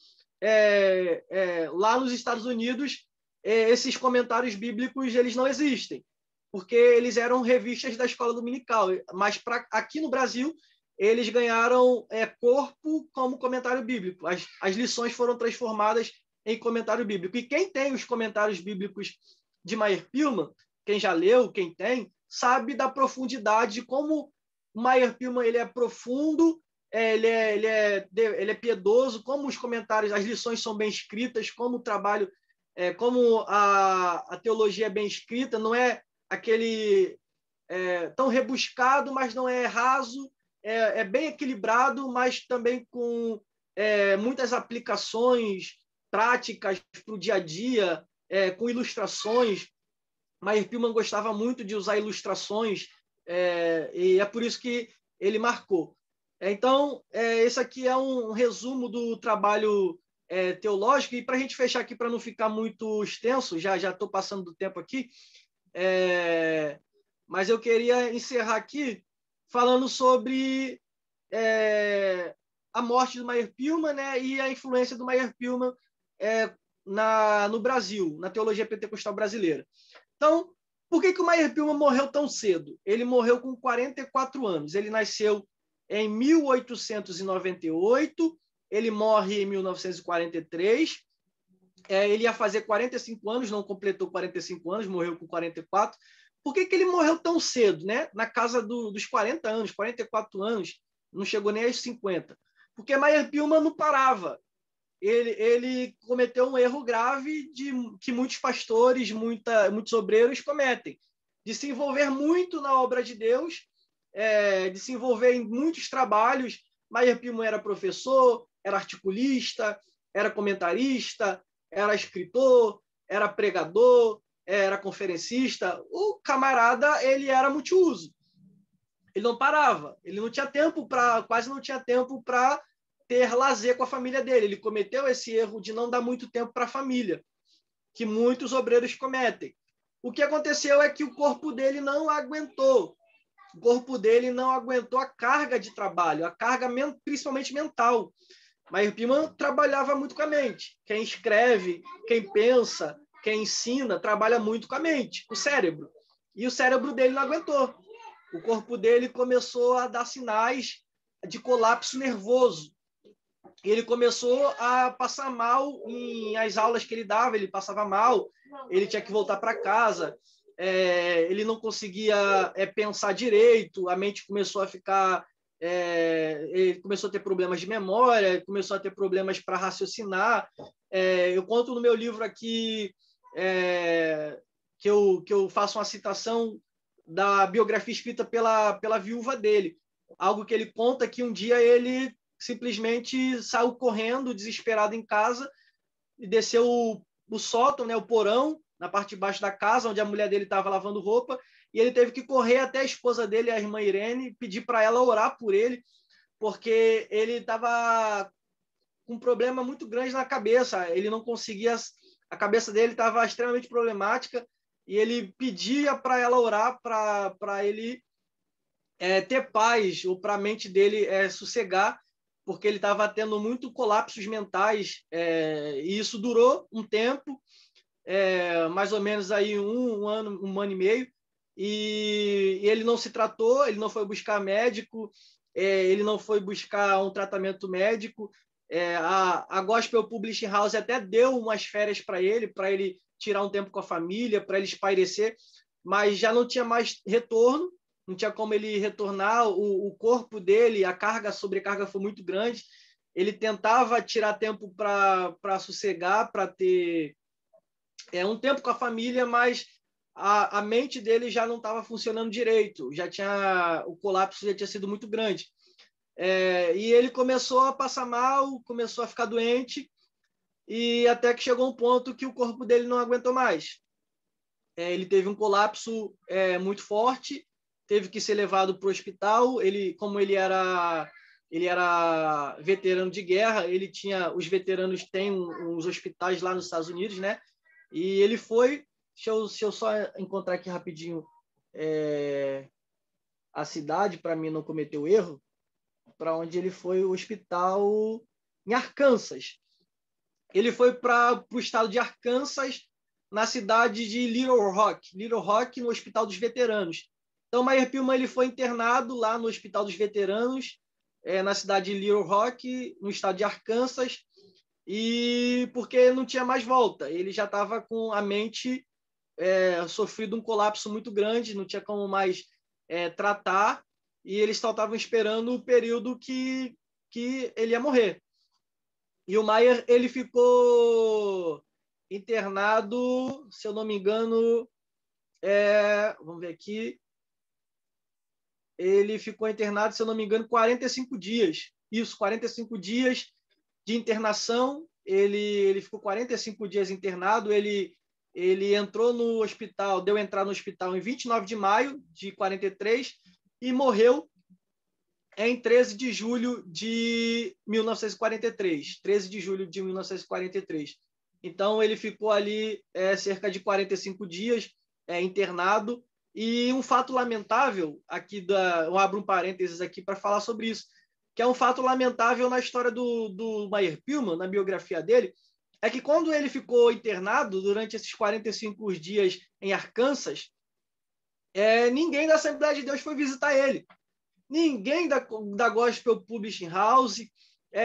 lá nos Estados Unidos, esses comentários bíblicos eles não existem, porque eles eram revistas da escola dominical, mas aqui no Brasil eles ganharam corpo como comentário bíblico. As lições foram transformadas em comentário bíblico. E quem tem os comentários bíblicos de Meyer Pilman, quem já leu, quem tem, sabe da profundidade de como o Meyer Pilman ele é profundo, ele é piedoso, como os comentários, as lições são bem escritas, como o trabalho, como a teologia é bem escrita, não é aquele tão rebuscado, mas não é raso, é bem equilibrado, mas também com muitas aplicações práticas para o dia a dia, com ilustrações. Meyer Pilman gostava muito de usar ilustrações, e é por isso que ele marcou. Então, esse aqui é um resumo do trabalho teológico, e para a gente fechar aqui, para não ficar muito extenso, já estou passando do tempo aqui, mas eu queria encerrar aqui falando sobre a morte do Meyer Pilman, né, e a influência do Meyer Pilman no Brasil, na teologia pentecostal brasileira. Então, por que o Meyer Pilman morreu tão cedo? Ele morreu com 44 anos. Ele nasceu em 1898, ele morre em 1943. Ele ia fazer 45 anos, não completou 45 anos, morreu com 44. Por que ele morreu tão cedo, né? Na casa dos 40 anos, 44 anos, não chegou nem aos 50. Porque Meyer Pilman não parava. Ele cometeu um erro grave que muitos pastores, muitos obreiros cometem, de se envolver muito na obra de Deus, de se envolver em muitos trabalhos, Maier Pilman era professor, era articulista, era comentarista, era escritor, era pregador, era conferencista. O camarada, ele era multiuso. Ele não parava, ele não tinha tempo quase não tinha tempo para ter lazer com a família dele. Ele cometeu esse erro de não dar muito tempo para a família, que muitos obreiros cometem. O que aconteceu é que o corpo dele não aguentou. O corpo dele não aguentou a carga de trabalho, a carga principalmente mental. Maier Pilman trabalhava muito com a mente. Quem escreve, quem pensa, quem ensina, trabalha muito com a mente, com o cérebro. E o cérebro dele não aguentou. O corpo dele começou a dar sinais de colapso nervoso. Ele começou a passar mal nas aulas que ele dava, ele passava mal, ele tinha que voltar para casa, ele não conseguia pensar direito, a mente começou a ficar... ele começou a ter problemas de memória, começou a ter problemas para raciocinar. Eu conto no meu livro aqui que eu faço uma citação da biografia escrita pela viúva dele. Algo que ele conta que um dia ele simplesmente saiu correndo, desesperado em casa, e desceu o sótão, né, o porão, na parte de baixo da casa, onde a mulher dele estava lavando roupa, e ele teve que correr até a esposa dele, a irmã Irene, pedir para ela orar por ele, porque ele estava com um problema muito grande na cabeça, ele não conseguia, a cabeça dele estava extremamente problemática, e ele pedia para ela orar para ele ter paz, ou para a mente dele sossegar, porque ele estava tendo muito colapsos mentais, e isso durou um tempo, mais ou menos aí um ano e meio, e ele não se tratou, ele não foi buscar médico, ele não foi buscar um tratamento médico. A Gospel Publishing House até deu umas férias para ele tirar um tempo com a família, para ele espairecer, mas já não tinha mais retorno, não tinha como ele retornar, o corpo dele, a sobrecarga foi muito grande, ele tentava tirar tempo para sossegar, para ter um tempo com a família, mas a mente dele já não estava funcionando direito, o colapso já tinha sido muito grande. E ele começou a passar mal, começou a ficar doente, e até que chegou um ponto que o corpo dele não aguentou mais. Ele teve um colapso muito forte, teve que ser levado para o hospital. Como ele era veterano de guerra, os veteranos têm uns hospitais lá nos Estados Unidos, né? E ele foi, deixa eu só encontrar aqui rapidinho a cidade, para mim não cometer o erro, para onde ele foi, o hospital em Arkansas. Ele foi para o estado de Arkansas, na cidade de Little Rock, no Hospital dos Veteranos. Então, Maier Pilman ele foi internado lá no Hospital dos Veteranos, na cidade de Little Rock, no estado de Arkansas, e porque não tinha mais volta. Ele já estava com a mente sofrido um colapso muito grande, não tinha como mais tratar, e eles só estavam esperando o período que ele ia morrer. E o Maier ele ficou internado, se eu não me engano, vamos ver aqui, ele ficou internado, se eu não me engano, 45 dias. Isso, 45 dias de internação. Ele ficou 45 dias internado. Ele entrou no hospital, deu entrada no hospital em 29 de maio de 43 e morreu em 13 de julho de 1943. 13 de julho de 1943. Então, ele ficou ali cerca de 45 dias internado. E um fato lamentável, eu abro um parênteses aqui para falar sobre isso, que é um fato lamentável na história do Maier Pilman, na biografia dele, é que quando ele ficou internado, durante esses 45 dias em Arkansas, ninguém da Assembleia de Deus foi visitar ele. Ninguém da Gospel Publishing House,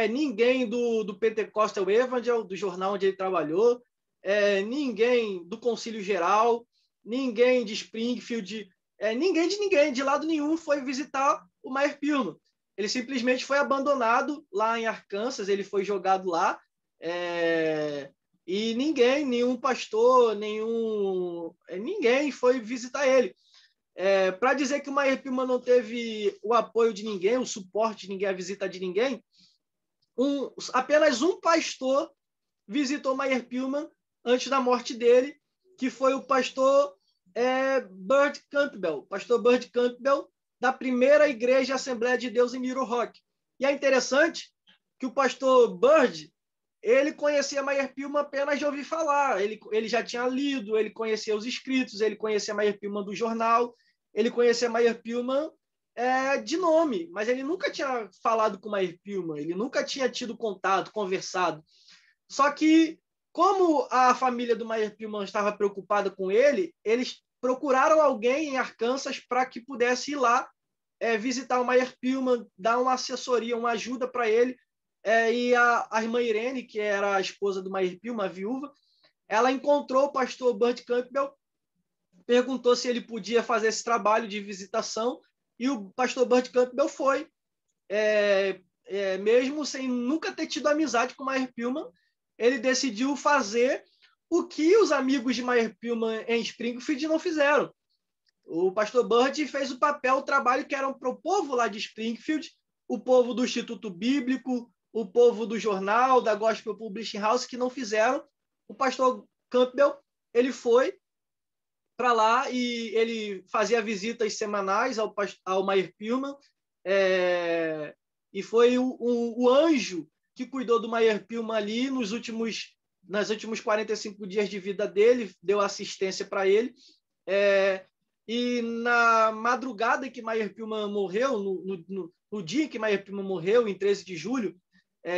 ninguém do Pentecostal Evangel, do jornal onde ele trabalhou, ninguém do Concílio Geral, ninguém de Springfield, ninguém, de lado nenhum, foi visitar o Maier Pilman. Ele simplesmente foi abandonado lá em Arkansas, ele foi jogado lá, e nenhum pastor, ninguém foi visitar ele. Para dizer que o Meyer Pillman não teve o apoio de ninguém, o suporte de ninguém, a visita de ninguém, apenas um pastor visitou Meyer Pillman antes da morte dele, que foi o pastor Burt Campbell, pastor Burt Campbell, da primeira igreja Assembleia de Deus em Little Rock. E é interessante que o pastor Burt, ele conhecia Meyer Pillman apenas de ouvir falar. Ele já tinha lido, ele conhecia os escritos, ele conhecia Meyer Pillman do jornal, ele conhecia Meyer Pillman de nome, mas ele nunca tinha falado com Meyer Pillman, ele nunca tinha tido contato, conversado. Só que, como a família do Meyer Pillman estava preocupada com ele, eles procuraram alguém em Arkansas para que pudesse ir lá visitar o Meyer Pillman, dar uma assessoria, uma ajuda para ele. E a irmã Irene, que era a esposa do Meyer Pillman, a viúva, ela encontrou o pastor Burt Campbell, perguntou se ele podia fazer esse trabalho de visitação, e o pastor Burt Campbell foi, mesmo sem nunca ter tido amizade com o Meyer Pillman, ele decidiu fazer o que os amigos de Meyer Pillman em Springfield não fizeram. O pastor Burt fez o trabalho que era para o povo lá de Springfield, o povo do Instituto Bíblico, o povo do jornal, da Gospel Publishing House, que não fizeram. O pastor Campbell, ele foi para lá e ele fazia visitas semanais ao Meyer Pillman, e foi o anjo que cuidou do Meyer Pillman ali nos últimos 45 dias de vida dele, deu assistência para ele. E na madrugada que Meyer Pillman morreu, no dia em que Meyer Pillman morreu, em 13 de julho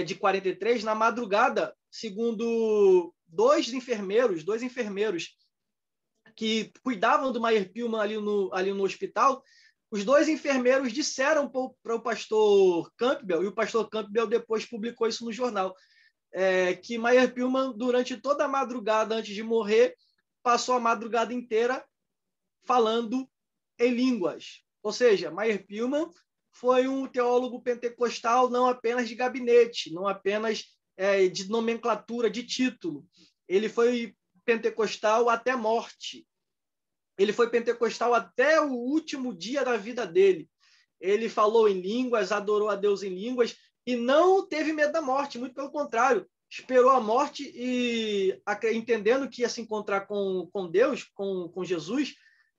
de 43, na madrugada, segundo dois enfermeiros que cuidavam do Meyer Pillman ali no hospital, os dois enfermeiros disseram para o pastor Campbell, e o pastor Campbell depois publicou isso no jornal, que Meyer Pillman, durante toda a madrugada antes de morrer, passou a madrugada inteira falando em línguas. Ou seja, Meyer Pillman foi um teólogo pentecostal não apenas de gabinete, não apenas de nomenclatura, de título. Ele foi pentecostal até a morte. Ele foi pentecostal até o último dia da vida dele. Ele falou em línguas, adorou a Deus em línguas e não teve medo da morte, muito pelo contrário. Esperou a morte e, entendendo que ia se encontrar com Deus, com Jesus,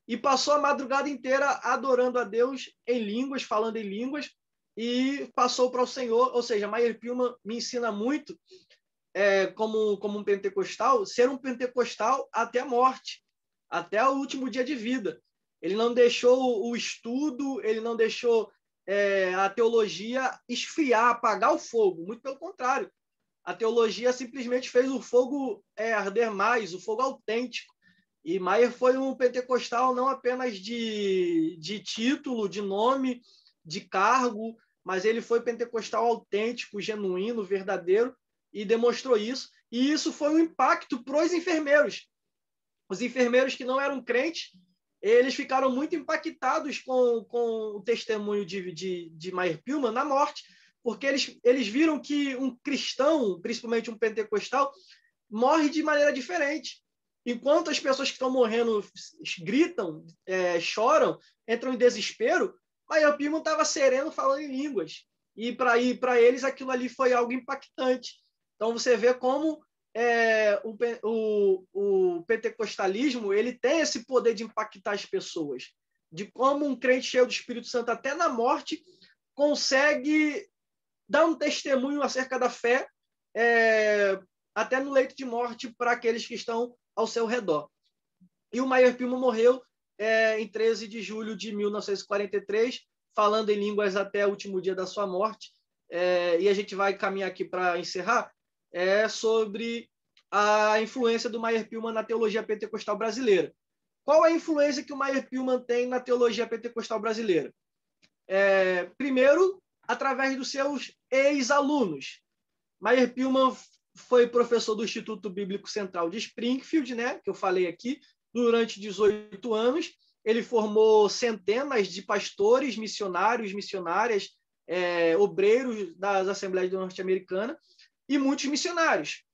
e passou a madrugada inteira adorando a Deus em línguas, falando em línguas, e passou para o Senhor. Ou seja, Meyer Pillman me ensina muito, como um pentecostal, ser um pentecostal até a morte, até o último dia de vida. Ele não deixou o estudo, ele não deixou a teologia esfriar, apagar o fogo, muito pelo contrário. A teologia simplesmente fez o fogo arder mais, o fogo autêntico. E Meyer foi um pentecostal não apenas de título, de nome, de cargo, mas ele foi pentecostal autêntico, genuíno, verdadeiro, e demonstrou isso. E isso foi um impacto para os enfermeiros. Os enfermeiros que não eram crentes, eles ficaram muito impactados com o testemunho de Meyer Pillman na morte, porque eles viram que um cristão, principalmente um pentecostal, morre de maneira diferente. Enquanto as pessoas que estão morrendo gritam, choram, entram em desespero, Meyer Pillman estava sereno falando em línguas. E para eles aquilo ali foi algo impactante. Então você vê como o pentecostalismo ele tem esse poder de impactar as pessoas, de como um crente cheio do Espírito Santo até na morte consegue dar um testemunho acerca da fé até no leito de morte para aqueles que estão ao seu redor. E o Meyer Pillman morreu em 13 de julho de 1943, falando em línguas até o último dia da sua morte. E a gente vai caminhar aqui para encerrar, sobre a influência do Meyer Pillman na teologia pentecostal brasileira. Qual é a influência que o Meyer Pillman tem na teologia pentecostal brasileira? Primeiro, através dos seus ex-alunos. Meyer Pillman foi professor do Instituto Bíblico Central de Springfield, que eu falei aqui, durante 18 anos. Ele formou centenas de pastores, missionários, missionárias, obreiros das Assembleias Norte-Americanas e muitos missionários.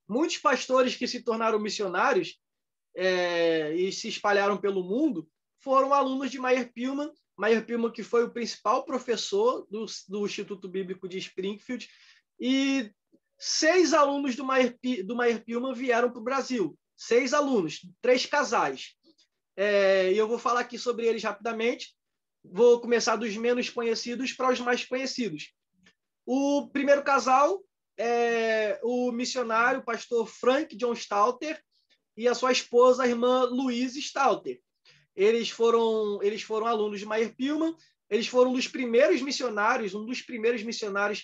Muitos pastores que se tornaram missionários e se espalharam pelo mundo foram alunos de Meyer Pillman. Meyer Pillman, que foi o principal professor do Instituto Bíblico de Springfield, e 6 alunos do Meyer Pillman vieram para o Brasil. 6 alunos, 3 casais. E eu vou falar aqui sobre eles rapidamente. Vou começar dos menos conhecidos para os mais conhecidos. O primeiro casal é o missionário, o pastor Frank John Stalter, e a sua esposa, a irmã Louise Stalter. Eles foram alunos de Meyer Pillman. Eles foram um dos primeiros missionários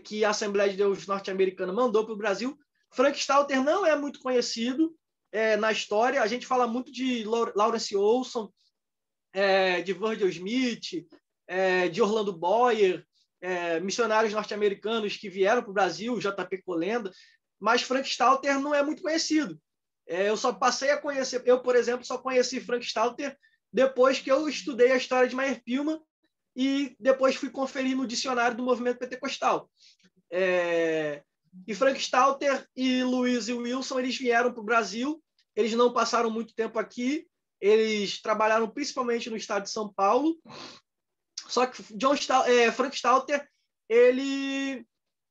que a Assembleia de Deus norte-americana mandou para o Brasil. Frank Stalter não é muito conhecido na história. A gente fala muito de Lawrence Olson, de Virgil Smith, de Orlando Boyer, missionários norte-americanos que vieram para o Brasil, J.P. Colenda, mas Frank Stalter não é muito conhecido. Eu só passei a conhecer, por exemplo, só conheci Frank Stalter depois que eu estudei a história de Meyer Pillman e depois fui conferir no dicionário do movimento pentecostal. E Frank Stalter e Louise Wilson, eles vieram para o Brasil, eles não passaram muito tempo aqui, eles trabalharam principalmente no estado de São Paulo. Só que Frank Stalter, ele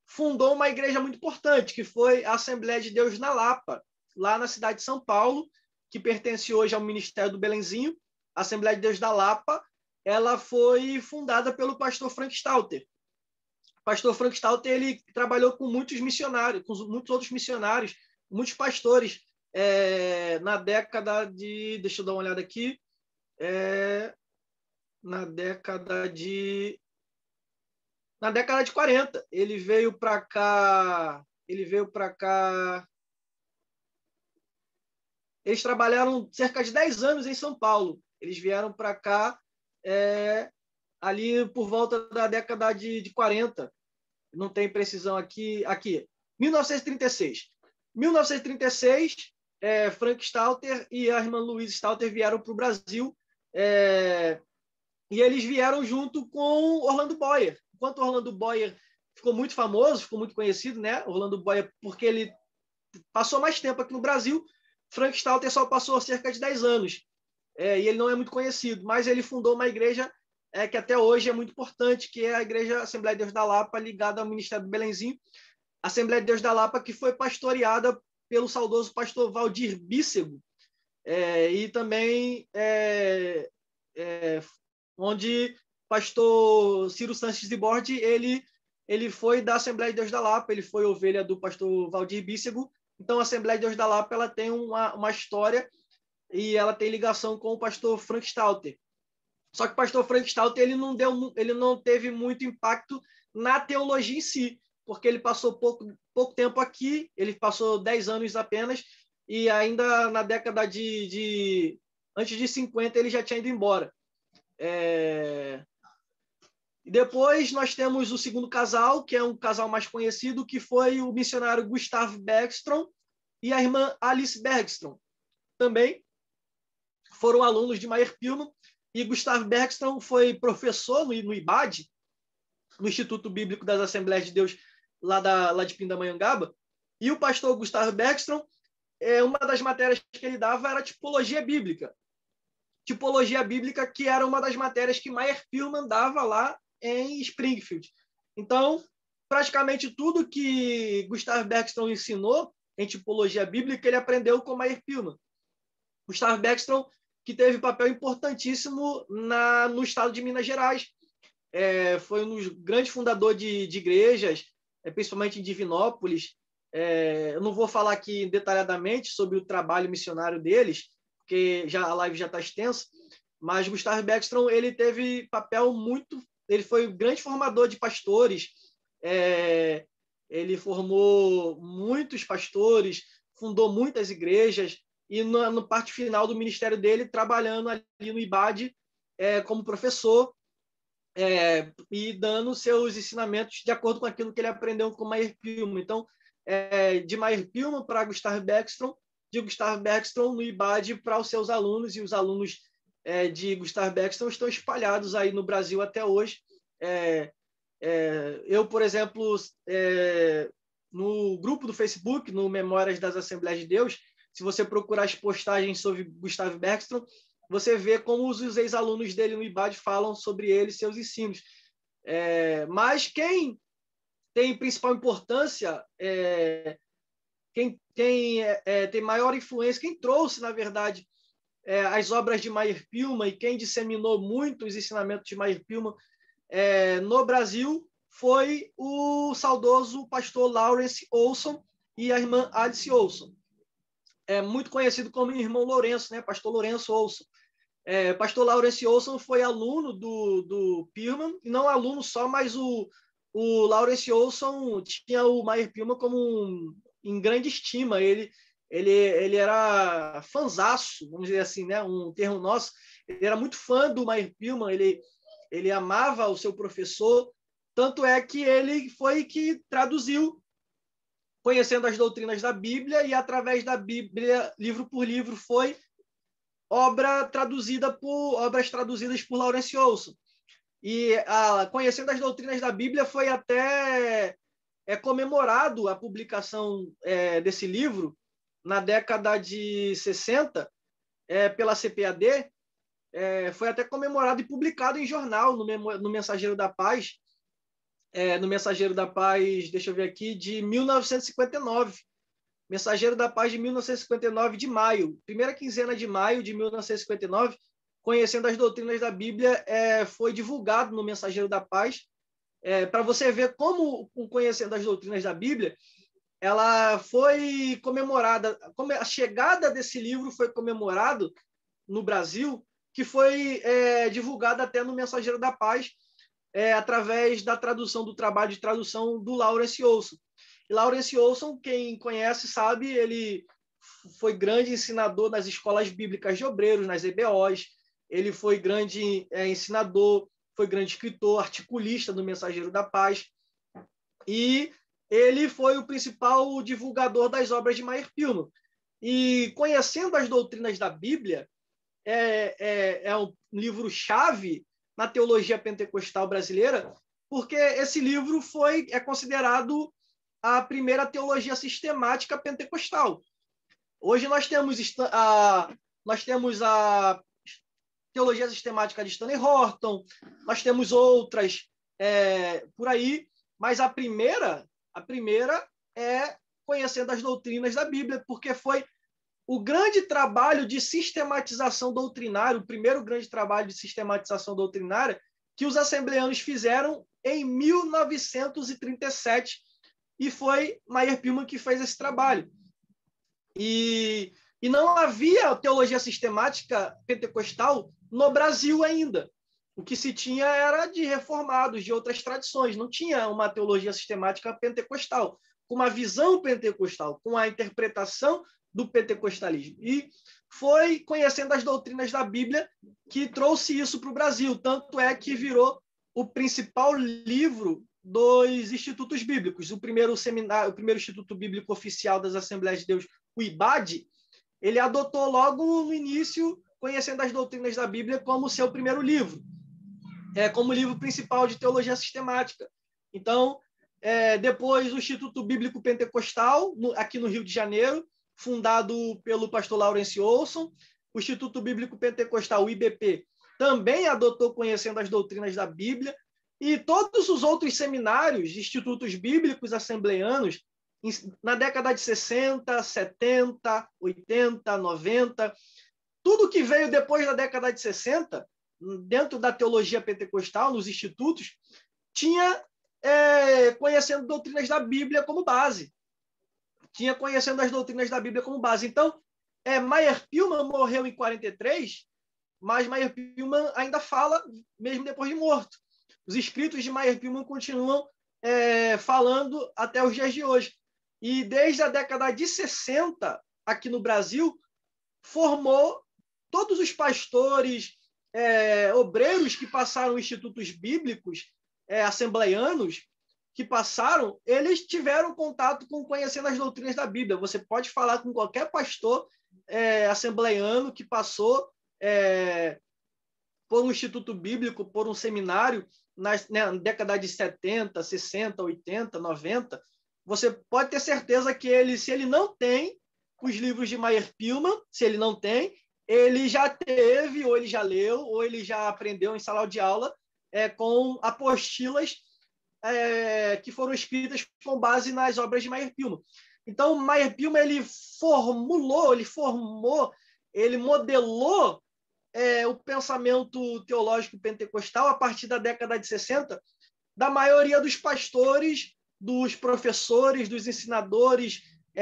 fundou uma igreja muito importante, que foi a Assembleia de Deus na Lapa, lá na cidade de São Paulo, que pertence hoje ao Ministério do Belenzinho. A Assembleia de Deus da Lapa, ela foi fundada pelo pastor Frank Stalter. O pastor Frank Stalter, ele trabalhou com muitos missionários, com muitos outros missionários, muitos pastores, na década de... Deixa eu dar uma olhada aqui. Na década de 40. Ele veio para cá. Eles trabalharam cerca de 10 anos em São Paulo. Eles vieram para cá ali por volta da década de 40. Não tem precisão aqui. 1936. 1936, Frank Stalter e a irmã Louise Stalter vieram para o Brasil. E eles vieram junto com Orlando Boyer. Enquanto Orlando Boyer ficou muito famoso, ficou muito conhecido, né? Orlando Boyer, porque ele passou mais tempo aqui no Brasil, Frank Stalter só passou cerca de 10 anos. E ele não é muito conhecido, mas ele fundou uma igreja que até hoje é muito importante, que é a Igreja Assembleia de Deus da Lapa, ligada ao Ministério do Belenzinho. A Assembleia de Deus da Lapa, que foi pastoreada pelo saudoso pastor Valdir Bícego, e também onde pastor Ciro Sanches de Bordi, ele foi da Assembleia de Deus da Lapa, ele foi ovelha do pastor Valdir Bícego. Então, a Assembleia de Deus da Lapa, ela tem uma história e ela tem ligação com o pastor Frank Stalter. Só que o pastor Frank Stalter, ele não teve muito impacto na teologia em si, porque ele passou pouco tempo aqui, ele passou 10 anos apenas, e ainda na década antes de 50 ele já tinha ido embora. E depois nós temos o segundo casal, que é um casal mais conhecido, que foi o missionário Gustav Bergstrom e a irmã Alice Bergstrom. Também foram alunos de Meyer Pillman, e Gustav Bergstrom foi professor no IBAD, no Instituto Bíblico das Assembleias de Deus, lá de Pindamonhangaba. E o pastor Gustav Bergstrom, uma das matérias que ele dava era tipologia bíblica. Tipologia bíblica, que era uma das matérias que Meyer Pillman dava lá em Springfield. Então, praticamente tudo que Gustav Bergstrom ensinou em tipologia bíblica, ele aprendeu com Meyer Pillman. Gustav Bergstrom, que teve papel importantíssimo no estado de Minas Gerais. Foi um dos grandes fundadores de igrejas, principalmente em Divinópolis. Eu não vou falar aqui detalhadamente sobre o trabalho missionário deles, porque a live já está extensa, mas Gustav Bergstrom, ele teve papel muito... Ele foi um grande formador de pastores, ele formou muitos pastores, fundou muitas igrejas, e na parte final do ministério dele, trabalhando ali no IBAD como professor, e dando seus ensinamentos de acordo com aquilo que ele aprendeu com Meyer Pillman. Então, de Meyer Pillman para Gustav Bergstrom, de Gustav Bergstrom no IBAD para os seus alunos, e os alunos de Gustav Bergstrom estão espalhados aí no Brasil até hoje. Eu, por exemplo, no grupo do Facebook, no Memórias das Assembleias de Deus, se você procurar as postagens sobre Gustav Bergstrom, você vê como os ex-alunos dele no IBAD falam sobre ele e seus ensinos. Mas quem tem principal importância, quem tem maior influência, quem trouxe, na verdade, as obras de Meyer Pilman e quem disseminou muito os ensinamentos de Meyer Pilman no Brasil foi o saudoso pastor Lawrence Olson e a irmã Alice Olson. Muito conhecido como irmão Lourenço, né? Pastor Lourenço Olson. Pastor Lawrence Olson foi aluno do Pilman, e não aluno só, mas o Lawrence Olson tinha o Meyer Pilman como em grande estima. Ele era fanzaço, vamos dizer assim, né? Um termo nosso. Ele era muito fã do Meyer Pilman, ele amava o seu professor, tanto é que ele foi que traduziu Conhecendo as Doutrinas da Bíblia, e através da Bíblia, livro por livro, foi obras traduzidas por Lawrence Olson. E Conhecendo as Doutrinas da Bíblia foi até comemorado a publicação desse livro na década de 60 pela CPAD. Foi até comemorado e publicado em jornal no Mensageiro da Paz, no Mensageiro da Paz, deixa eu ver aqui, de 1959. Mensageiro da Paz de 1959, de maio, primeira quinzena de maio de 1959, Conhecendo as Doutrinas da Bíblia, foi divulgado no Mensageiro da Paz, para você ver como o Conhecendo as Doutrinas da Bíblia, ela foi comemorada, como a chegada desse livro foi comemorado no Brasil, que foi divulgado até no Mensageiro da Paz, através da tradução, do trabalho de tradução do Lawrence Olson. E Lawrence Olson, quem conhece sabe, ele foi grande ensinador nas escolas bíblicas de obreiros, nas EBOs. Ele foi grande ensinador, foi grande escritor, articulista do Mensageiro da Paz. E ele foi o principal divulgador das obras de Meyer Pilman. E Conhecendo as Doutrinas da Bíblia é um livro-chave na teologia pentecostal brasileira, porque esse livro é considerado a primeira teologia sistemática pentecostal. Hoje nós temos a teologia sistemática de Stanley Horton, nós temos outras por aí, mas a primeira é Conhecendo as Doutrinas da Bíblia, porque foi o grande trabalho de sistematização doutrinária, o primeiro grande trabalho de sistematização doutrinária que os assembleanos fizeram em 1937, e foi Meyer Pilman que fez esse trabalho. E não havia teologia sistemática pentecostal no Brasil ainda. O que se tinha era de reformados, de outras tradições. Não tinha uma teologia sistemática pentecostal, com uma visão pentecostal, com a interpretação do pentecostalismo. E foi Conhecendo as Doutrinas da Bíblia que trouxe isso para o Brasil. Tanto é que virou o principal livro dos institutos bíblicos. O primeiro Instituto Bíblico Oficial das Assembleias de Deus, o IBAD, ele adotou logo no início Conhecendo as Doutrinas da Bíblia como seu primeiro livro, como livro principal de teologia sistemática. Então, depois o Instituto Bíblico Pentecostal, aqui no Rio de Janeiro, fundado pelo pastor Lawrence Olson. O Instituto Bíblico Pentecostal, o IBP, também adotou Conhecendo as Doutrinas da Bíblia, e todos os outros seminários, institutos bíblicos assembleanos, na década de 60, 70, 80, 90, tudo que veio depois da década de 60, dentro da teologia pentecostal, nos institutos, tinha Conhecendo Doutrinas da Bíblia como base. Tinha Conhecendo as Doutrinas da Bíblia como base. Então, Meyer Pilman morreu em 43, mas Meyer Pilman ainda fala mesmo depois de morto. Os escritos de Meyer Pilman continuam falando até os dias de hoje. E desde a década de 60, aqui no Brasil, formou todos os pastores, obreiros que passaram institutos bíblicos, assembleianos, que passaram, eles tiveram contato com Conhecendo as Doutrinas da Bíblia. Você pode falar com qualquer pastor assembleiano que passou por um instituto bíblico, por um seminário, na década de 70, 60, 80, 90, você pode ter certeza que se ele não tem os livros de Meyer Pilman, se ele não tem, ele já teve, ou ele já leu, ou ele já aprendeu em sala de aula com apostilas que foram escritas com base nas obras de Meyer Pilma. Então, Meyer Pilma ele formou, ele modelou o pensamento teológico pentecostal a partir da década de 60, da maioria dos pastores, dos professores, dos ensinadores,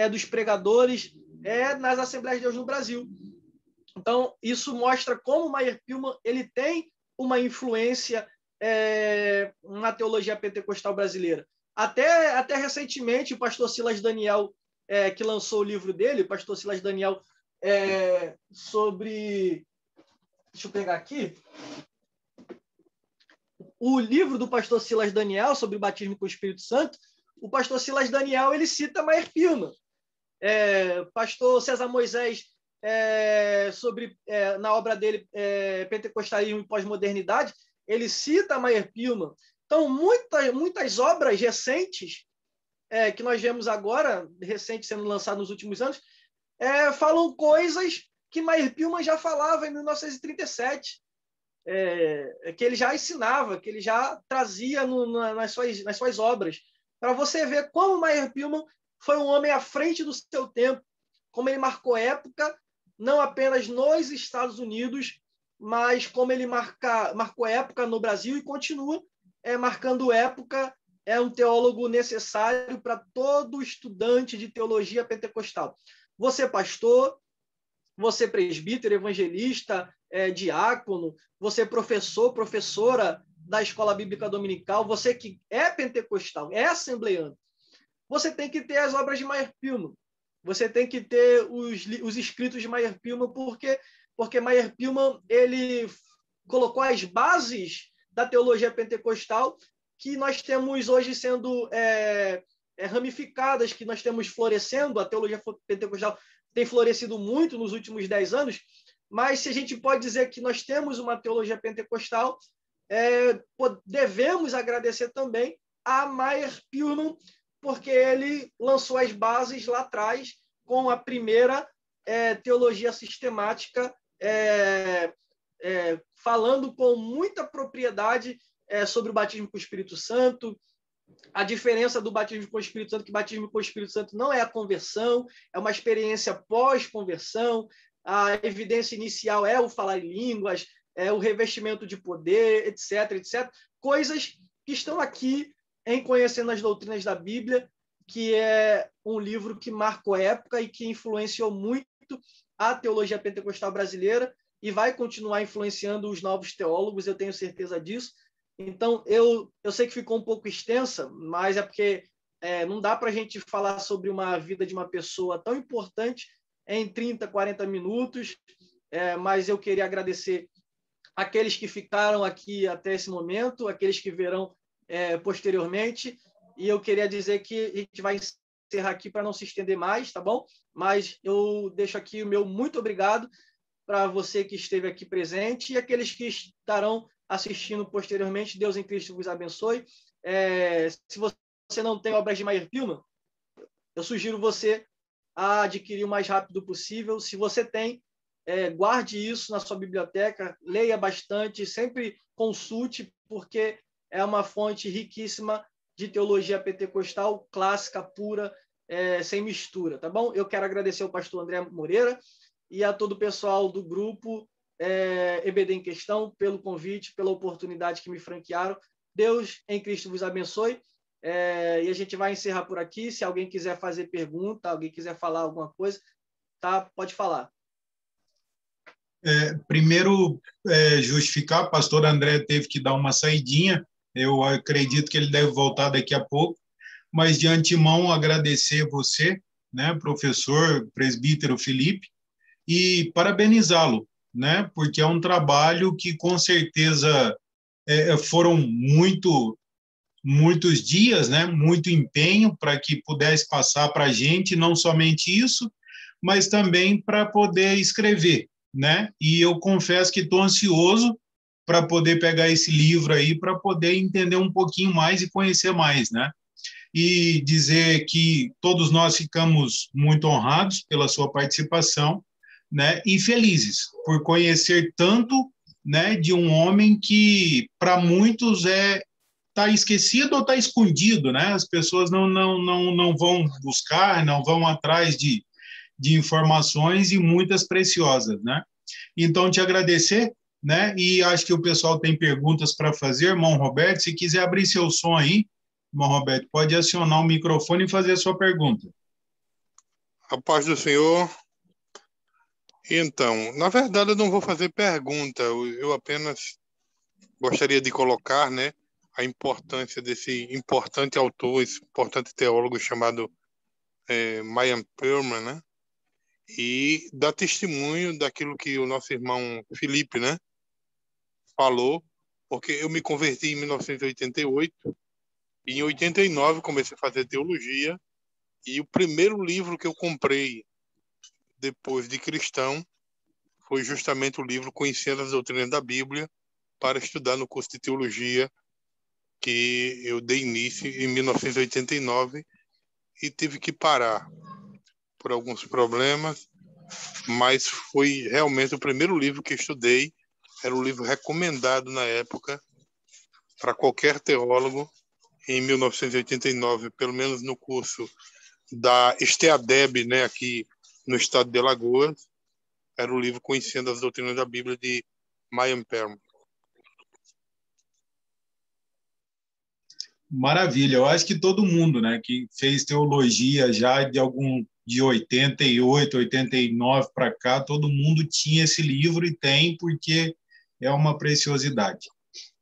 dos pregadores nas Assembleias de Deus no Brasil. Então, isso mostra como Meyer Pilma ele tem uma influência na teologia pentecostal brasileira. Até recentemente, o pastor Silas Daniel, que lançou o livro dele, o pastor Silas Daniel, sobre... Deixa eu pegar aqui. O livro do pastor Silas Daniel sobre o batismo com o Espírito Santo, o pastor Silas Daniel ele cita Meyer Pilma. Pastor César Moisés, na obra dele, Pentecostalismo e Pós-Modernidade, ele cita Meyer Pilma. Então, muitas obras recentes que nós vemos agora, recentes sendo lançadas nos últimos anos, falam coisas que Meyer Pilma já falava em 1937, que ele já ensinava, que ele já trazia nas suas obras. Para você ver como Meyer Pilma foi um homem à frente do seu tempo, como ele marcou época, não apenas nos Estados Unidos, mas como ele marcou época no Brasil e continua marcando época. É um teólogo necessário para todo estudante de teologia pentecostal. Você, pastor, você, presbítero, evangelista, diácono, você, professor, professora da Escola Bíblica Dominical, você que é pentecostal, é assembleano, você tem que ter as obras de Meyer Pilma. Você tem que ter os escritos de Meyer Pilma, porque Meyer Pilma ele colocou as bases da teologia pentecostal que nós temos hoje sendo ramificadas, que nós temos florescendo. A teologia pentecostal tem florescido muito nos últimos 10 anos, mas se a gente pode dizer que nós temos uma teologia pentecostal, devemos agradecer também a Meyer Pilma, porque ele lançou as bases lá atrás com a primeira teologia sistemática, falando com muita propriedade sobre o batismo com o Espírito Santo, a diferença do batismo com o Espírito Santo, que batismo com o Espírito Santo não é a conversão, é uma experiência pós-conversão, a evidência inicial é o falar em línguas, o revestimento de poder, etc., etc. Coisas que estão aqui em Conhecendo as Doutrinas da Bíblia, que é um livro que marcou época e que influenciou muito a teologia pentecostal brasileira e vai continuar influenciando os novos teólogos, eu tenho certeza disso. Então, eu sei que ficou um pouco extensa, mas é porque não dá para a gente falar sobre uma vida de uma pessoa tão importante em 30, 40 minutos, mas eu queria agradecer aqueles que ficaram aqui até esse momento, aqueles que verão posteriormente, e eu queria dizer que a gente vai encerrar aqui para não se estender mais, tá bom? Mas eu deixo aqui o meu muito obrigado para você que esteve aqui presente e aqueles que estarão assistindo posteriormente. Deus em Cristo vos abençoe. Se você não tem obras de Meyer Pilma, eu sugiro você a adquirir o mais rápido possível. Se você tem, guarde isso na sua biblioteca, leia bastante, sempre consulte, porque é uma fonte riquíssima de teologia pentecostal, clássica, pura, sem mistura, tá bom? Eu quero agradecer ao pastor André Moreira e a todo o pessoal do grupo EBD em Questão pelo convite, pela oportunidade que me franquearam. Deus em Cristo vos abençoe. E a gente vai encerrar por aqui. Se alguém quiser fazer pergunta, alguém quiser falar alguma coisa, tá? Pode falar. Primeiro, justificar, o pastor André teve que dar uma saidinha, eu acredito que ele deve voltar daqui a pouco, mas de antemão agradecer você, né, professor, presbítero Felipe, e parabenizá-lo, né, porque é um trabalho que com certeza foram muitos dias, né, muito empenho para que pudesse passar para a gente, não somente isso, mas também para poder escrever, né? E eu confesso que estou ansioso para poder pegar esse livro aí, para poder entender um pouquinho mais e conhecer mais, né? E dizer que todos nós ficamos muito honrados pela sua participação, né, e felizes por conhecer tanto, né, de um homem que para muitos está esquecido ou está escondido, né? As pessoas não vão buscar, não vão atrás de informações e muitas preciosas, né? Então, te agradecer, né? E acho que o pessoal tem perguntas para fazer, irmão Roberto. Se quiser abrir seu som aí, irmão Roberto, pode acionar o microfone e fazer a sua pergunta. A paz do Senhor. Então, na verdade, eu não vou fazer pergunta, eu apenas gostaria de colocar, né, a importância desse importante autor, esse importante teólogo chamado Mayan Perlman, né, e dar testemunho daquilo que o nosso irmão Felipe, né, falou, porque eu me converti em 1988 e em 89 comecei a fazer teologia, e o primeiro livro que eu comprei depois de cristão foi justamente o livro Conhecendo as Doutrinas da Bíblia, para estudar no curso de teologia que eu dei início em 1989 e tive que parar por alguns problemas, mas foi realmente o primeiro livro que estudei, era o livro recomendado na época para qualquer teólogo em 1989, pelo menos no curso da STEADEB, né, aqui no estado de Alagoas, era o livro Conhecendo as Doutrinas da Bíblia de Mayan Perlman. Maravilha, eu acho que todo mundo, né, que fez teologia já de 88, 89 para cá, todo mundo tinha esse livro e tem, porque é uma preciosidade.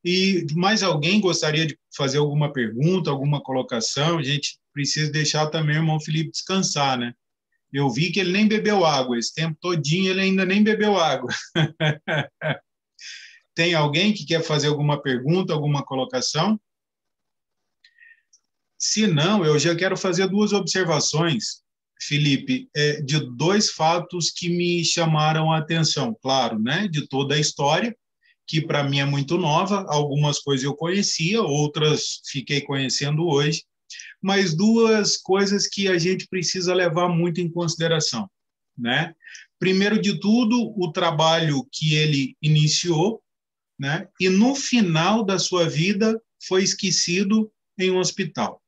E mais alguém gostaria de fazer alguma pergunta, alguma colocação? A gente precisa deixar também o irmão Felipe descansar, né? Eu vi que ele nem bebeu água, esse tempo todinho ele ainda nem bebeu água. Tem alguém que quer fazer alguma pergunta, alguma colocação? Se não, eu já quero fazer duas observações, Felipe, de dois fatos que me chamaram a atenção. Claro, né, de toda a história, que para mim é muito nova, algumas coisas eu conhecia, outras fiquei conhecendo hoje, mas duas coisas que a gente precisa levar muito em consideração, né? Primeiro de tudo, o trabalho que ele iniciou, né? E no final da sua vida foi esquecido em um hospital,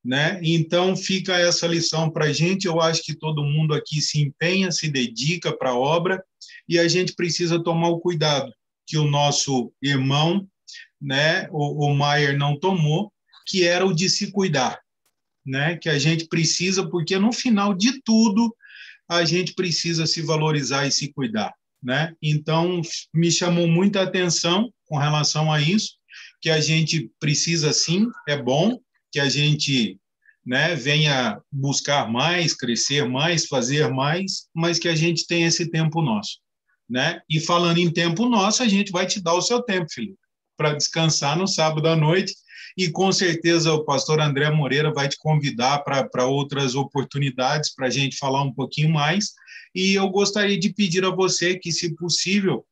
né? Então fica essa lição para a gente. Eu acho que todo mundo aqui se empenha, se dedica para a obra e a gente precisa tomar o cuidado que o nosso irmão, né, o Maier não tomou, que era o de se cuidar, né? Que a gente precisa, porque no final de tudo a gente precisa se valorizar e se cuidar, né? Então me chamou muita atenção com relação a isso, que a gente precisa sim, é bom que a gente, né, venha buscar mais, crescer mais, fazer mais, mas que a gente tenha esse tempo nosso, né? E falando em tempo nosso, a gente vai te dar o seu tempo, Felipe, para descansar no sábado à noite, e com certeza o pastor André Moreira vai te convidar para outras oportunidades para a gente falar um pouquinho mais, e eu gostaria de pedir a você que, se possível,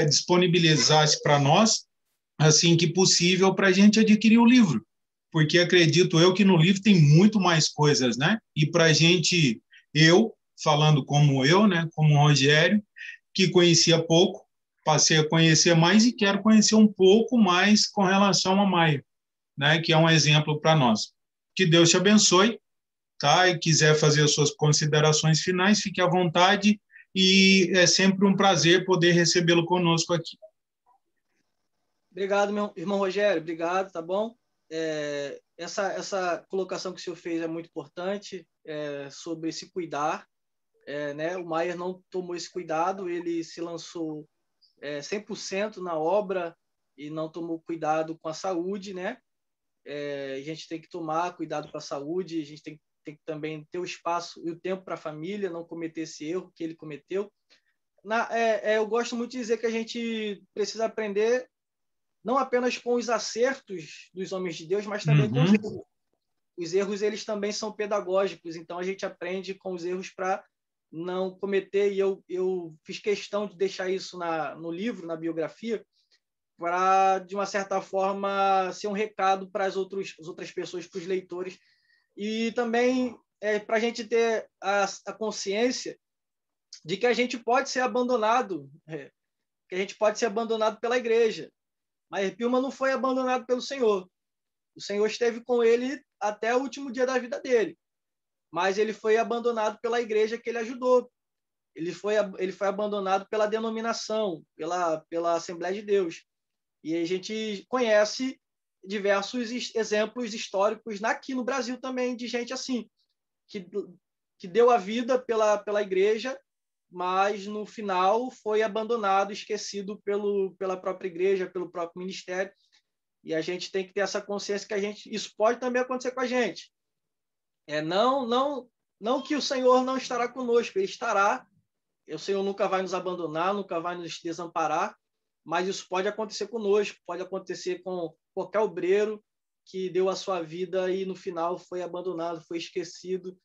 disponibilizasse para nós, assim que possível, para a gente adquirir o livro, porque acredito eu que no livro tem muito mais coisas, né? E para a gente, eu, falando como eu, né, como Rogério, que conhecia pouco, passei a conhecer mais e quero conhecer um pouco mais com relação a Maia, né, que é um exemplo para nós. Que Deus te abençoe, tá? E quiser fazer as suas considerações finais, fique à vontade, e é sempre um prazer poder recebê-lo conosco aqui. Obrigado, meu irmão Rogério, obrigado, tá bom? Essa colocação que o senhor fez é muito importante, sobre se cuidar, né? O Maier não tomou esse cuidado, ele se lançou 100% na obra e não tomou cuidado com a saúde, né? A gente tem que tomar cuidado com a saúde, a gente tem que também ter o espaço e o tempo para a família, não cometer esse erro que ele cometeu. Eu gosto muito de dizer que a gente precisa aprender não apenas com os acertos dos homens de Deus, mas também com os erros. Os erros, eles também são pedagógicos, então a gente aprende com os erros para não cometer, e eu fiz questão de deixar isso no livro, na biografia, para, de uma certa forma, ser um recado para as outras pessoas, para os leitores, e também para a gente ter a consciência de que a gente pode ser abandonado, que a gente pode ser abandonado pela igreja. Mas Pilma não foi abandonado pelo Senhor. O Senhor esteve com ele até o último dia da vida dele. Mas ele foi abandonado pela igreja que ele ajudou. Ele foi abandonado pela denominação, pela Assembleia de Deus. E a gente conhece diversos exemplos históricos aqui no Brasil também de gente assim, que deu a vida pela igreja, mas no final foi abandonado, esquecido pela própria igreja, pelo próprio ministério. E a gente tem que ter essa consciência que isso pode também acontecer com a gente. Não que o Senhor não estará conosco, ele estará. O Senhor nunca vai nos abandonar, nunca vai nos desamparar, mas isso pode acontecer conosco, pode acontecer com qualquer obreiro que deu a sua vida e no final foi abandonado, foi esquecido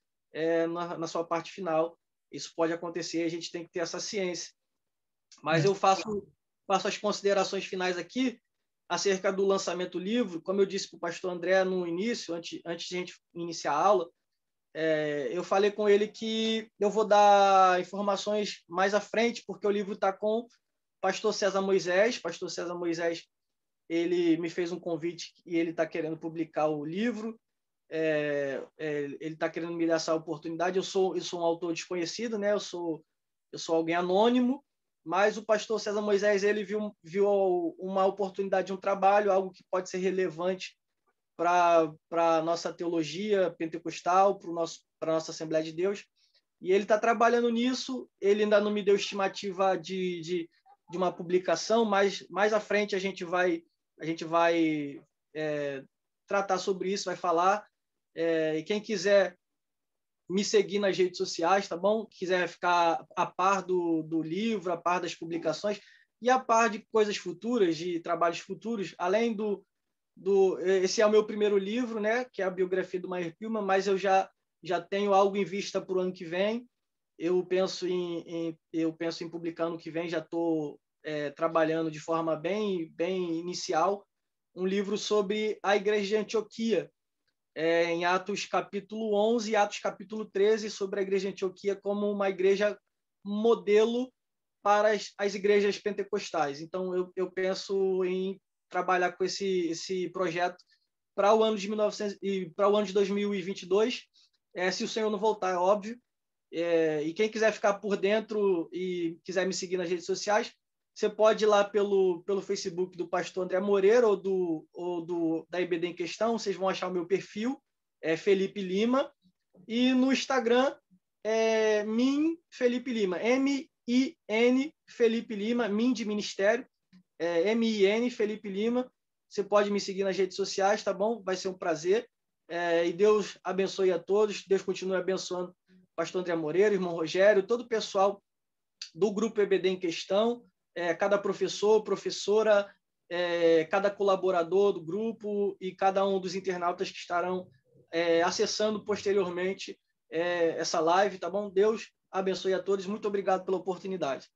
na sua parte final. Isso pode acontecer, a gente tem que ter essa ciência. Mas eu faço as considerações finais aqui acerca do lançamento do livro. Como eu disse para o pastor André no início, antes de a gente iniciar a aula, eu falei com ele que eu vou dar informações mais à frente, porque o livro está com o pastor César Moisés. Pastor César Moisés, ele me fez um convite e ele está querendo publicar o livro. Ele está querendo me dar essa oportunidade. Eu sou um autor desconhecido, né? Eu sou alguém anônimo, mas o pastor César Moisés, ele viu uma oportunidade de um trabalho, algo que pode ser relevante para a nossa teologia pentecostal, para a nossa Assembleia de Deus, e ele está trabalhando nisso. Ele ainda não me deu estimativa de uma publicação, mas mais à frente a gente vai tratar sobre isso, vai falar. E quem quiser me seguir nas redes sociais, tá bom? Quiser ficar a par do livro, a par das publicações e a par de coisas futuras, de trabalhos futuros, além esse é o meu primeiro livro, né, que é a biografia do Mayr Pilma, mas eu já tenho algo em vista para o ano que vem. Eu penso em publicar ano que vem, já estou trabalhando de forma bem inicial um livro sobre a Igreja de Antioquia, em Atos capítulo 11 e Atos capítulo 13, sobre a Igreja de Antioquia como uma igreja modelo para as igrejas pentecostais. Então, eu penso em trabalhar com esse projeto para o ano de 2022, se o Senhor não voltar, é óbvio. E quem quiser ficar por dentro e quiser me seguir nas redes sociais, você pode ir lá pelo Facebook do pastor André Moreira ou da IBD em questão. Vocês vão achar o meu perfil, Felipe Lima, e no Instagram Min Felipe Lima, M-I-N Felipe Lima, Min de Ministério, M-I-N Felipe Lima. Você pode me seguir nas redes sociais, tá bom? Vai ser um prazer. E Deus abençoe a todos. Deus continue abençoando o pastor André Moreira, irmão Rogério, todo o pessoal do grupo EBD em questão, cada professor, professora, cada colaborador do grupo e cada um dos internautas que estarão acessando posteriormente essa live, tá bom? Deus abençoe a todos. Muito obrigado pela oportunidade.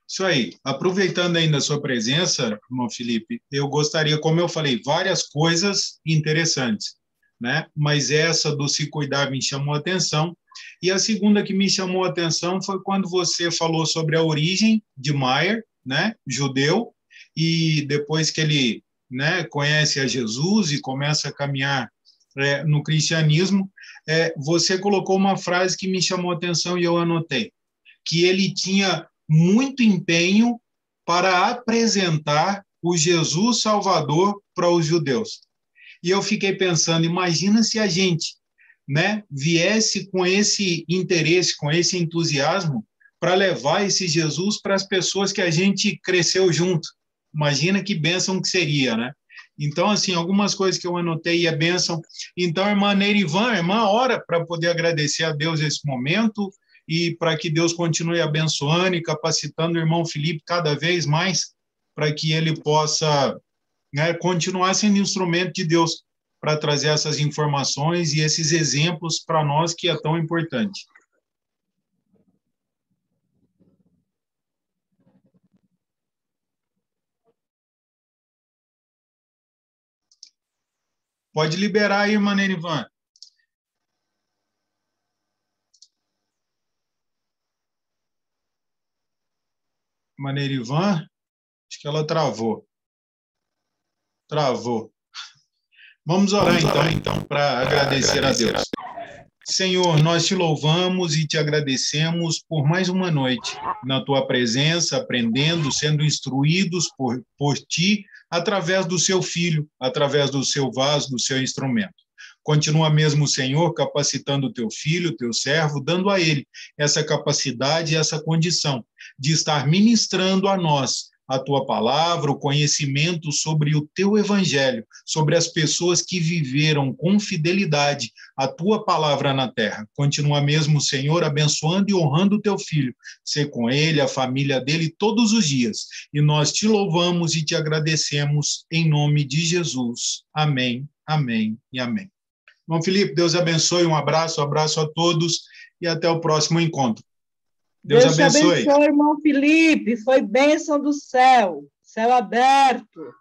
Isso aí. Aproveitando ainda a sua presença, irmão Felipe, eu gostaria, como eu falei, várias coisas interessantes, né? Mas essa do se cuidar me chamou a atenção. E a segunda que me chamou a atenção foi quando você falou sobre a origem de Mayr, né? Judeu, e depois que ele, né, conhece a Jesus e começa a caminhar no cristianismo, você colocou uma frase que me chamou a atenção e eu anotei, que ele tinha muito empenho para apresentar o Jesus Salvador para os judeus. E eu fiquei pensando, imagina se a gente, né, viesse com esse interesse, com esse entusiasmo para levar esse Jesus para as pessoas que a gente cresceu junto. Imagina que bênção que seria, né? Então, assim, algumas coisas que eu anotei é bênção. Então, irmã Neirivan, irmã, ora para poder agradecer a Deus esse momento e para que Deus continue abençoando e capacitando o irmão Felipe cada vez mais para que ele possa, né, continuar sendo instrumento de Deus para trazer essas informações e esses exemplos para nós que é tão importante. Pode liberar aí, irmã Neirivan. Manerivan, acho que ela travou. Travou. Vamos orar então para agradecer a Deus. Senhor, nós te louvamos e te agradecemos por mais uma noite na tua presença, aprendendo, sendo instruídos por ti, através do seu filho, através do seu vaso, do seu instrumento. Continua mesmo, Senhor, capacitando o teu filho, o teu servo, dando a ele essa capacidade e essa condição de estar ministrando a nós a tua palavra, o conhecimento sobre o teu evangelho, sobre as pessoas que viveram com fidelidade a tua palavra na terra. Continua mesmo, Senhor, abençoando e honrando o teu filho, ser com ele, a família dele, todos os dias. E nós te louvamos e te agradecemos em nome de Jesus. Amém, amém e amém. Irmão Felipe, Deus abençoe, um abraço a todos e até o próximo encontro. Deus abençoe. Deus abençoe, irmão Felipe, foi bênção do céu aberto.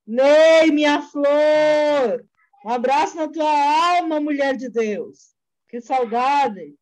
Ney, minha flor, um abraço na tua alma, mulher de Deus. Que saudade.